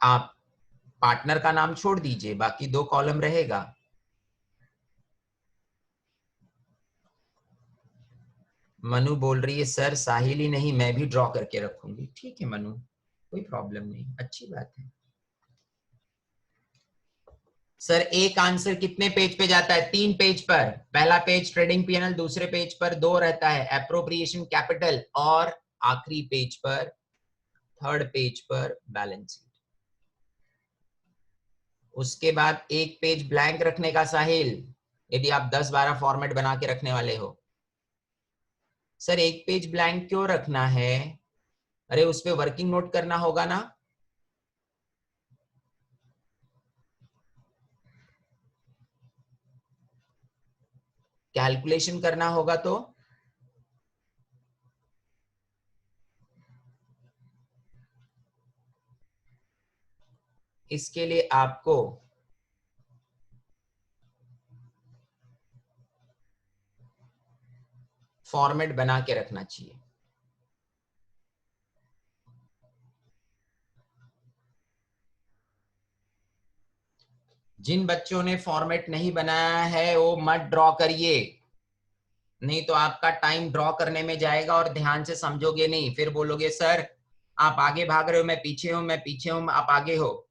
आप पार्टनर का नाम छोड़ दीजिए, बाकी 2 कॉलम रहेगा। मनु बोल रही है सर साहिल ही नहीं मैं भी ड्रॉ करके रखूंगी। ठीक है मनु, कोई प्रॉब्लम नहीं, अच्छी बात है। सर एक आंसर कितने पेज पे जाता है? 3 पेज पर। पहला पेज ट्रेडिंग पीएनएल, दूसरे पेज पर 2 रहता है एप्रोप्रिएशन कैपिटल, और आखिरी पेज पर, थर्ड पेज पर बैलेंस शीट। उसके बाद एक पेज ब्लैंक रखने का साहिल, यदि आप 10-12 फॉर्मेट बना के रखने वाले हो। सर एक पेज ब्लैंक क्यों रखना है? अरे उस पे वर्किंग नोट करना होगा ना। कैलकुलेशन करना होगा तो इसके लिए आपको फॉर्मेट बना के रखना चाहिए। जिन बच्चों ने फॉर्मेट नहीं बनाया है वो मत ड्रॉ करिए, नहीं तो आपका टाइम ड्रॉ करने में जाएगा और ध्यान से समझोगे नहीं। फिर बोलोगे सर आप आगे भाग रहे हो, मैं पीछे हूं, मैं पीछे हूं, आप आगे हो।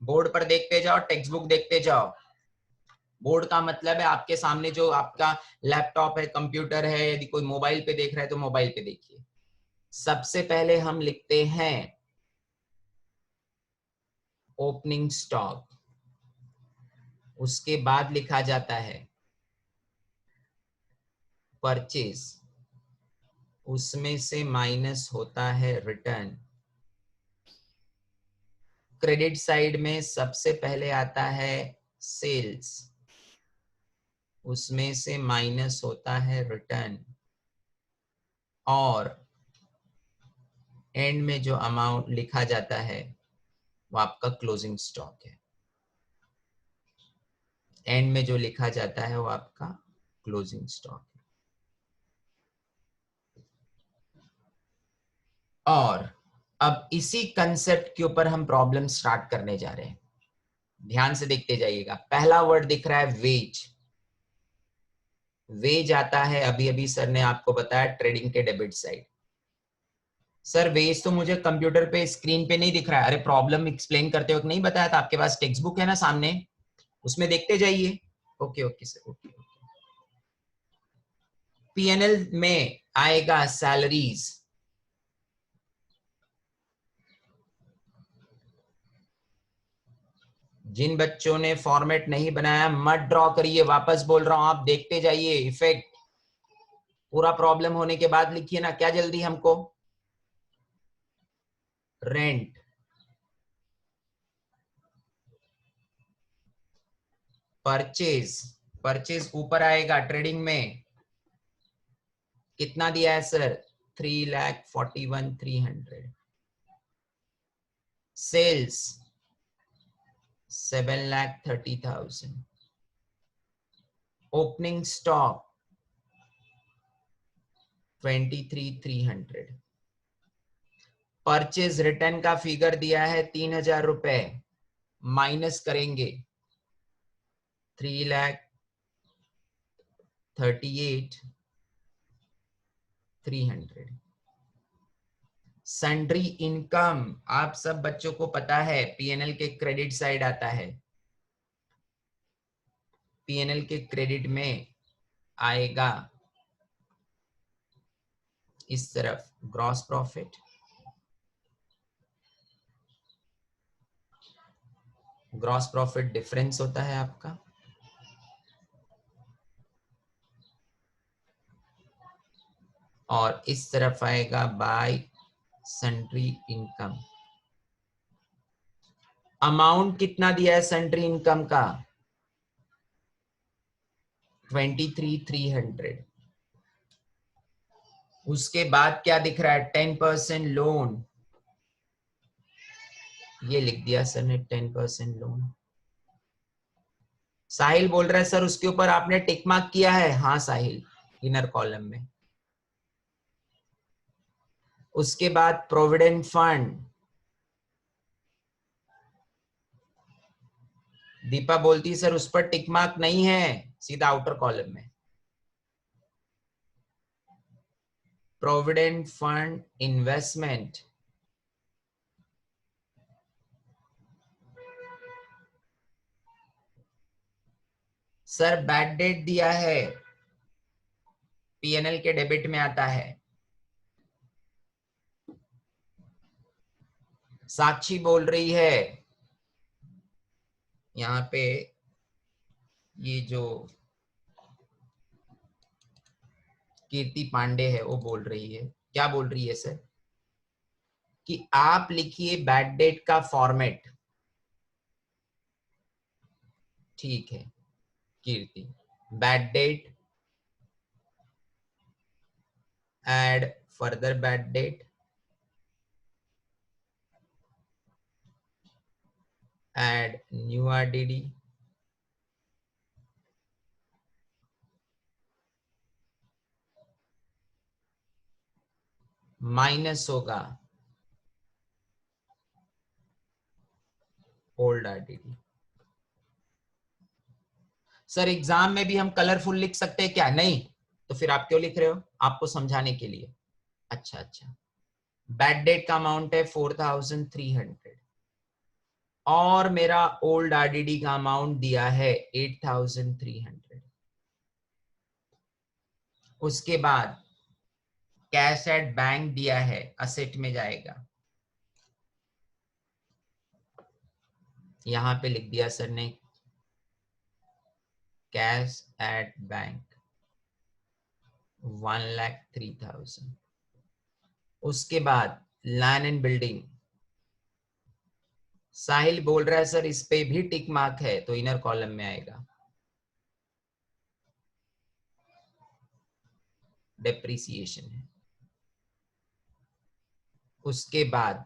बोर्ड पर देखते जाओ, टेक्स्ट बुक देखते जाओ। बोर्ड का मतलब है आपके सामने जो आपका लैपटॉप है, कंप्यूटर है, यदि कोई मोबाइल पे देख रहा है तो मोबाइल पे देखिए। सबसे पहले हम लिखते हैं ओपनिंग स्टॉक, उसके बाद लिखा जाता है परचेज, उसमें से माइनस होता है रिटर्न। क्रेडिट साइड में सबसे पहले आता है सेल्स, उसमें से माइनस होता है रिटर्न, और एंड में जो अमाउंट लिखा जाता है वो आपका क्लोजिंग स्टॉक है। एंड में जो लिखा जाता है वो आपका क्लोजिंग स्टॉक है। और अब इसी कंसेप्ट के ऊपर हम प्रॉब्लम स्टार्ट करने जा रहे हैं। ध्यान से देखते जाइएगा। पहला वर्ड दिख रहा है वेज। वेज आता है, अभी अभी सर ने आपको बताया, ट्रेडिंग के डेबिट साइड। सर वेज तो मुझे कंप्यूटर पे स्क्रीन पे नहीं दिख रहा है। अरे प्रॉब्लम एक्सप्लेन करते वक्त नहीं बताया था? आपके पास टेक्स्ट बुक है ना सामने, उसमें देखते जाइए। Okay okay sir, okay. PNL में आएगा सैलरीज, जिन बच्चों ने फॉर्मेट नहीं बनाया मत ड्रॉ करिए, वापस बोल रहा हूं, आप देखते जाइए। इफेक्ट पूरा प्रॉब्लम होने के बाद लिखिए ना, क्या जल्दी हमको। रेंट, परचेज, परचेज ऊपर आएगा ट्रेडिंग में, कितना दिया है sir? 3,41,300। Sales 7,30,000। Opening stock 23,300। Purchase return का फिगर दिया है 3,000 रुपए, माइनस करेंगे 3,38,300। सन्ड्री इनकम, आप सब बच्चों को पता है पीएनएल के क्रेडिट साइड आता है। पीएनएल के क्रेडिट में आएगा इस तरफ gross profit, gross profit difference होता है आपका, और इस तरफ आएगा बाय सन्ड्री इनकम। अमाउंट कितना दिया है सन्ड्री इनकम का? 23,300। उसके बाद क्या दिख रहा है? 10% लोन, ये लिख दिया सर ने 10% लोन। साहिल बोल रहा है सर उसके ऊपर आपने टिक मार्क किया है। हाँ साहिल, इनर कॉलम में। उसके बाद प्रोविडेंट फंड, दीपा बोलती है सर उस पर टिक मार्क नहीं है, सीधा आउटर कॉलम में। Provident fund investment, sir bad debt दिया है, पीएनएल के डेबिट में आता है। साक्षी बोल रही है यहाँ पे, ये जो कीर्ति पांडे है वो बोल रही है, क्या बोल रही है सर? कि आप लिखिए बैड डेट का फॉर्मेट। ठीक है Kirti, bad debt, add further bad date, add new RDD, minus होगा ओल्ड RDD। सर एग्जाम में भी हम कलरफुल लिख सकते हैं क्या? नहीं, तो फिर आप क्यों लिख रहे हो? आपको समझाने के लिए। अच्छा अच्छा, बैड डेट का अमाउंट है 4300 और मेरा ओल्ड RDD का अमाउंट दिया है 8300। उसके बाद कैश एट बैंक दिया है, असेट में जाएगा, यहां पे लिख दिया सर ने कैश एट बैंक 1,03,000। उसके बाद लैंड एंड बिल्डिंग, साहिल बोल रहा है सर इस पे भी टिक मार्क है तो इनर कॉलम में आएगा। डेप्रिसिएशन है। उसके बाद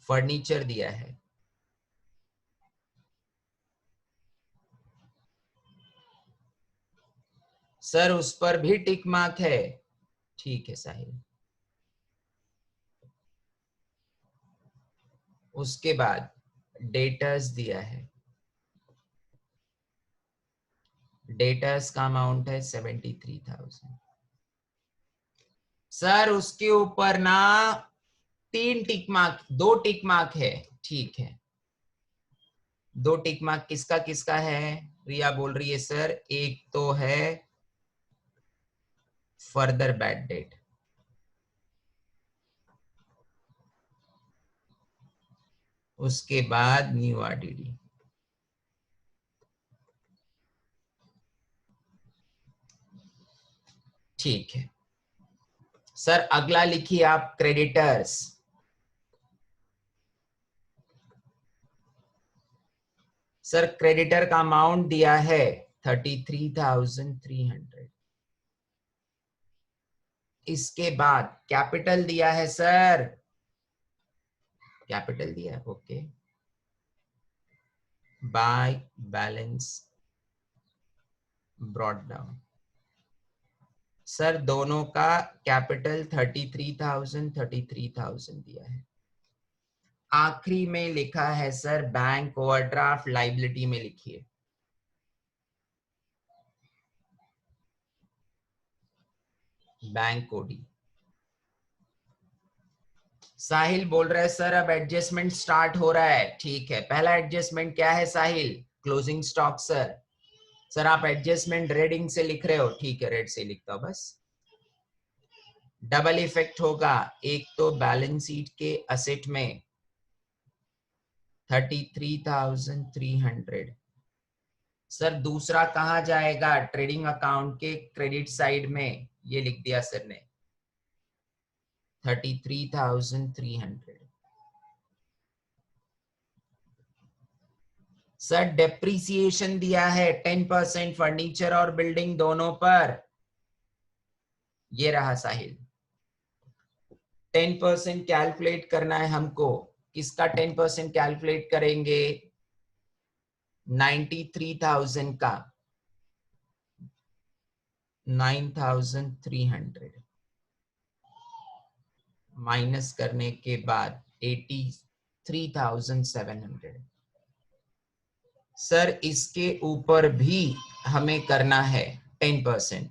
फर्नीचर दिया है, सर उस पर भी टिक मार्क है। ठीक है साहिल। उसके बाद डेटर्स दिया है, डेटर्स का अमाउंट है 73,000। सर उसके ऊपर ना 3 टिक मार्क, 2 टिक मार्क है। ठीक है, 2 टिक मार्क किसका किसका है? रिया बोल रही है सर एक तो है फर्दर बैड डेट, उसके बाद न्यू RDD। ठीक है सर, अगला लिखिए आप क्रेडिटर्स। सर क्रेडिटर का अमाउंट दिया है 33,300। इसके बाद कैपिटल दिया है सर, कैपिटल दिया है, okay, by balance brought down. Sir दोनों का कैपिटल 33,000 दिया है। आखिरी में लिखा है सर बैंक ओवरड्राफ्ट लाइबिलिटी में लिखिए, बैंक ओडी। साहिल बोल रहा है सर अब एडजस्टमेंट स्टार्ट हो रहा है। ठीक है, पहला एडजस्टमेंट क्या है Sahil? Closing stock. Sir sir आप एडजस्टमेंट रेडिंग से लिख रहे हो? ठीक है, रेड से लिखता हूं बस। डबल इफेक्ट होगा, एक तो बैलेंस शीट के असेट में 33,300। सर दूसरा कहाँ जाएगा? ट्रेडिंग अकाउंट के क्रेडिट साइड में, ये लिख दिया सर ने 33,300। सर डेप्रिसिएशन दिया है 10% फर्नीचर और बिल्डिंग दोनों पर, ये रहा साहिल। 10% कैलकुलेट करना है हमको। किसका 10% कैलकुलेट करेंगे? 93,000 का 9,300 माइनस करने के बाद 83,700। सर इसके ऊपर भी हमें करना है 10%।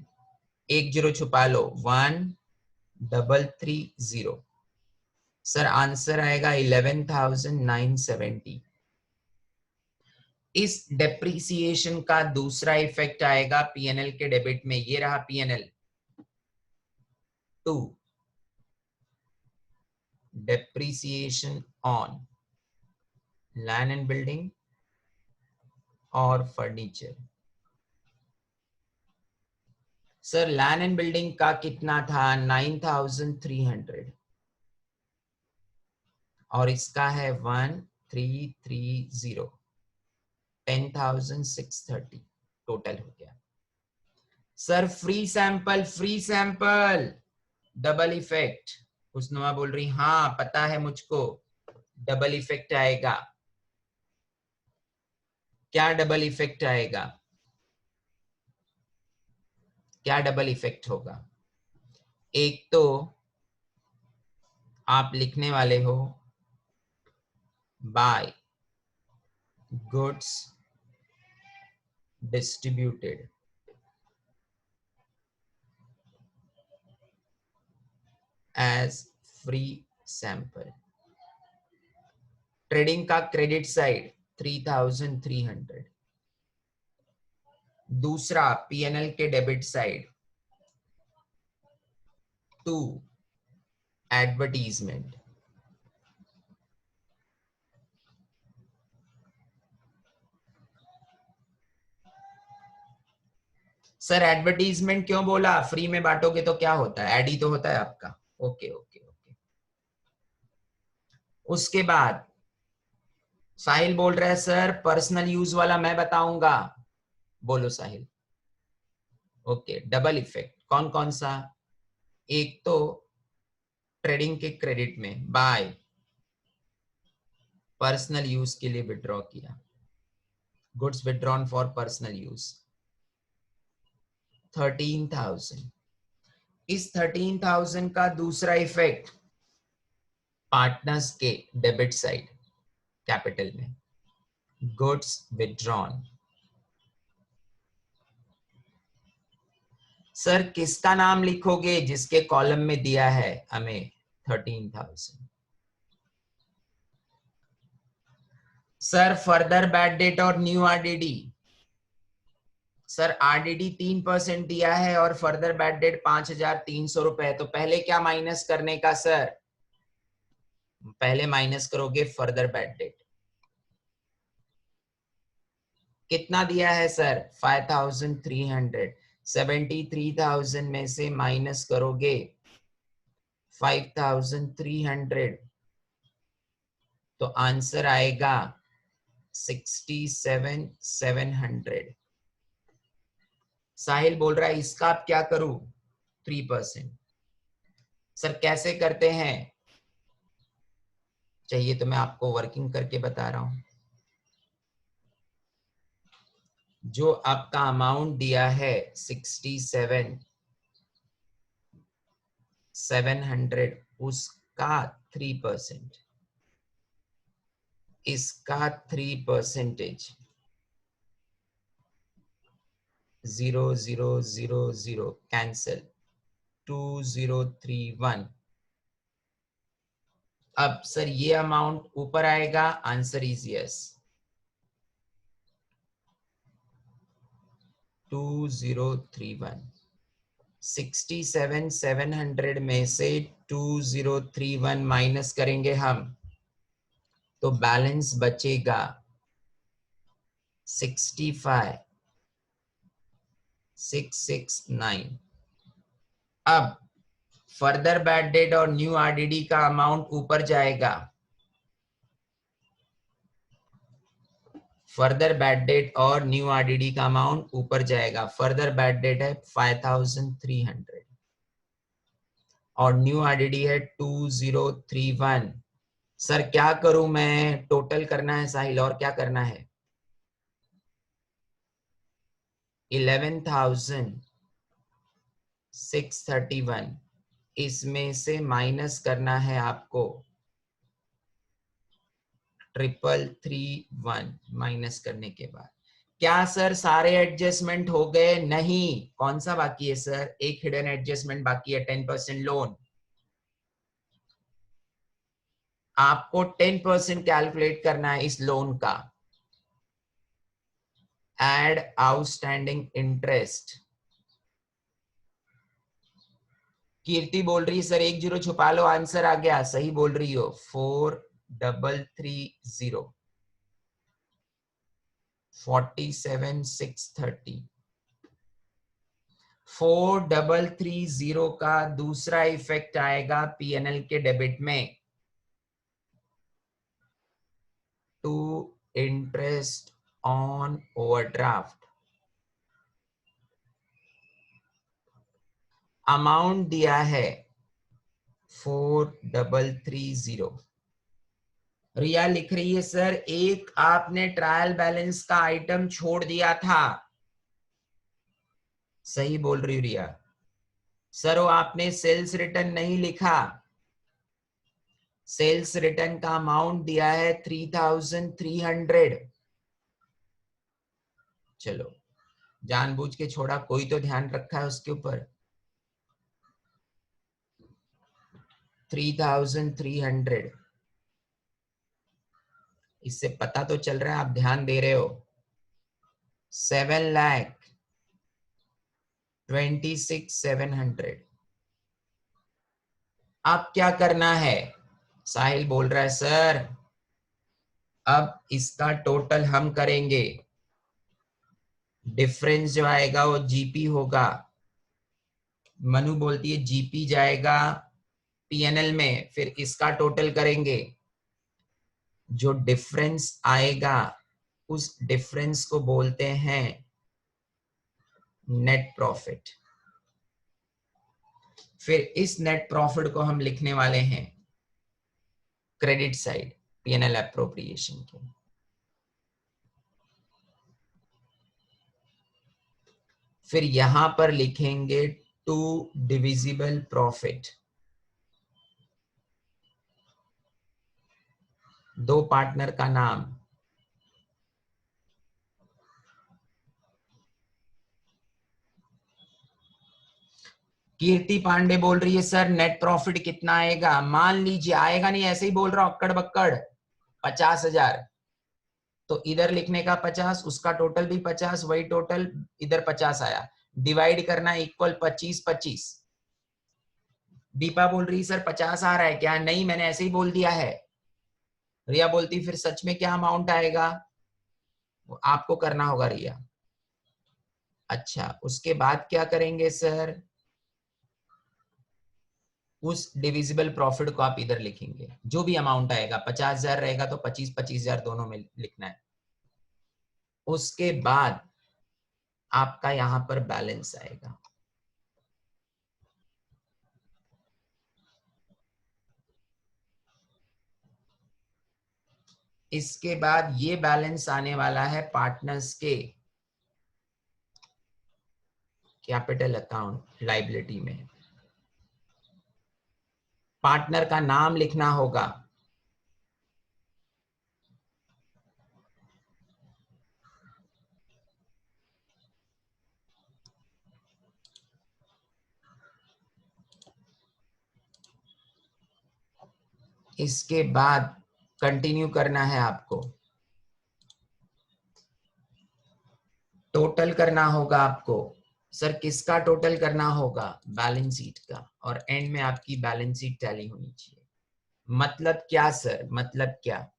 1 जीरो छुपा लो, 1330। सर आंसर आएगा 11,970। इस डेप्रिसिएशन का दूसरा इफेक्ट आएगा पीएनएल के डेबिट में। ये रहा PNL 2, depreciation on land and building और furniture. Sir land and building का कितना था? 9,300 और इसका है 1330, 10,630 टोटल हो गया। Sir free sample double effect. Husnuma बोल रही हाँ पता है मुझको, डबल इफेक्ट आएगा। क्या डबल इफेक्ट आएगा? क्या डबल इफेक्ट होगा? एक तो आप लिखने वाले हो by goods distributed as free sample. Trading का क्रेडिट साइड 3,300। दूसरा पीएनएल के debit side 2 advertisement. Sir advertisement क्यों बोला? फ्री में बांटोगे तो क्या होता है? एड ही तो होता है आपका। Okay okay okay. उसके बाद साहिल बोल रहा है सर पर्सनल यूज वाला मैं बताऊंगा। बोलो साहिल। ओके डबल इफेक्ट कौन कौन सा? एक तो ट्रेडिंग के क्रेडिट में बाय पर्सनल यूज के लिए विड्रॉ किया, goods withdrawn for personal use 13,000। इस 13,000 का दूसरा इफेक्ट पार्टनर्स के डेबिट साइड कैपिटल में गुड्स विड्रॉन। सर किसका नाम लिखोगे जिसके कॉलम में दिया है हमें 13,000? सर फर्दर बैड डेट और न्यू आरडीडी। सर आरडीडी 3% दिया है और फर्दर बैड डेट 5,300 रुपए। तो पहले क्या माइनस करने का सर? पहले माइनस करोगे फर्दर बैड डेट। कितना दिया है सर? 5,300। 73,000 में से माइनस करोगे 5,300 तो आंसर आएगा 67,700। साहिल बोल रहा है इसका आप क्या करूं? 3%। सर कैसे करते हैं? चाहिए तो मैं आपको वर्किंग करके बता रहा हूं। जो आपका अमाउंट दिया है 67,700 उसका 3%, इसका 3%, 0,000 कैंसिल 2,031। अब सर ये अमाउंट ऊपर आएगा। Answer is yes 2,031। 67,700 में से 2,031 माइनस करेंगे हम तो बैलेंस बचेगा 65,669। अब फर्दर बैड डेट और न्यू आरडीडी का अमाउंट ऊपर जाएगा। फर्दर बैड डेट और न्यू आरडीडी का अमाउंट ऊपर जाएगा। फर्दर बैड डेट है 5,300 और न्यू आईडी है 2031। सर क्या करूं मैं? टोटल करना है साहिल, और क्या करना है? 11,631 इसमें से माइनस करना है आपको 3331। माइनस करने के बाद क्या सर सारे एडजस्टमेंट हो गए? नहीं। कौन सा बाकी है सर? एक हिडन एडजस्टमेंट बाकी है, 10% लोन। आपको 10% कैलकुलेट करना है इस लोन का। Add outstanding interest. कीर्ति बोल रही है सर 1 जीरो छुपा लो, आंसर आ गया। सही बोल रही हो। 4330 47,630। 4330 का दूसरा इफेक्ट आएगा पीएनएल के डेबिट में, to interest on overdraft. Amount दिया है 4330। रिया लिख रही है सर एक आपने ट्रायल बैलेंस का आइटम छोड़ दिया था। सही बोल रही रिया। सर वो आपने सेल्स रिटर्न नहीं लिखा। सेल्स रिटर्न का अमाउंट दिया है 3,300। चलो जानबूझ के छोड़ा, कोई तो ध्यान रखा है उसके ऊपर। 3,300। इससे पता तो चल रहा है आप ध्यान दे रहे हो। 7,26,700। अब क्या करना है? साहिल बोल रहा है सर अब इसका टोटल हम करेंगे। डिफरेंस जो आएगा वो जीपी होगा। मनु बोलती है जीपी जाएगा पीएनएल में, फिर इसका टोटल करेंगे। जो डिफरेंस आएगा उस डिफरेंस को बोलते हैं नेट प्रॉफिट। फिर इस नेट प्रॉफिट को हम लिखने वाले हैं क्रेडिट साइड पीएनएल एप्रोप्रिएशन के। फिर यहां पर लिखेंगे टू डिविजिबल प्रॉफिट। दो पार्टनर का नाम। कीर्ति पांडे बोल रही है सर नेट प्रॉफिट कितना आएगा? मान लीजिए आएगा नहीं, ऐसे ही बोल रहा हूं अक्कड़ बक्कड़, 50,000। तो इधर लिखने का 50, उसका टोटल भी 50, वही टोटल इधर 50 आया। डिवाइड करना इक्वल 25-25। दीपा बोल रही सर 50 आ रहा है क्या? नहीं, मैंने ऐसे ही बोल दिया है। रिया बोलती फिर सच में क्या अमाउंट आएगा? वो आपको करना होगा रिया। अच्छा उसके बाद क्या करेंगे सर? उस डिविजिबल प्रॉफिट को आप इधर लिखेंगे। जो भी अमाउंट आएगा, 50,000 रहेगा तो 25,000 दोनों में लिखना है। उसके बाद आपका यहां पर बैलेंस आएगा। इसके बाद ये बैलेंस आने वाला है पार्टनर्स के कैपिटल अकाउंट लायबिलिटी में। पार्टनर का नाम लिखना होगा। इसके बाद कंटिन्यू करना है आपको। टोटल करना होगा आपको। सर किसका टोटल करना होगा? बैलेंस शीट का। और एंड में आपकी बैलेंस शीट टैली होनी चाहिए। मतलब क्या सर? मतलब क्या?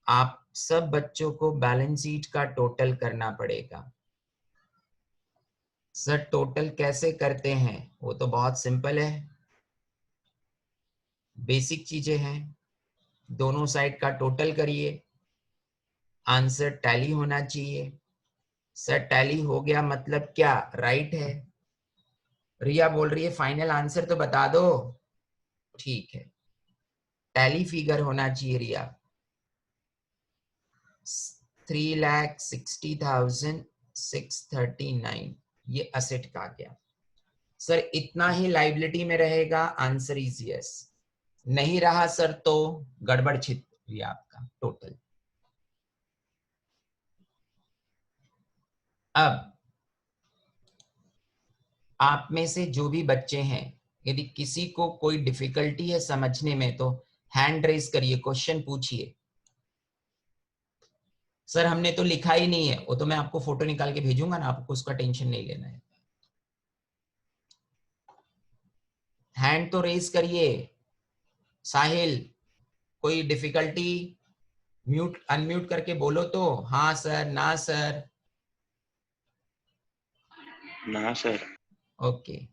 आप सब बच्चों को बैलेंस शीट का टोटल करना पड़ेगा। सर टोटल कैसे करते हैं? वो तो बहुत सिंपल है, बेसिक चीजें हैं। दोनों साइड का टोटल करिए, आंसर टैली होना चाहिए। सर टैली हो गया मतलब क्या? राइट है। रिया बोल रही है फाइनल आंसर तो बता दो। ठीक है, टैली फिगर होना चाहिए रिया। 3,60,639 ये असेट का गया। सर इतना ही लाइबिलिटी में रहेगा, आंसर इज यस। नहीं रहा सर तो गड़बड़ छित हुई आपका टोटल। अब आप में से जो भी बच्चे हैं, यदि किसी को कोई डिफिकल्टी है समझने में तो हैंड रेज करिए, क्वेश्चन पूछिए। सर हमने तो लिखा ही नहीं है, वो तो मैं आपको फोटो निकाल के भेजूंगा ना, आपको उसका टेंशन नहीं लेना है। हैंड तो रेज करिए। साहिल कोई डिफिकल्टी? म्यूट अनम्यूट करके बोलो तो, हाँ सर, ना सर। ना सर। ओके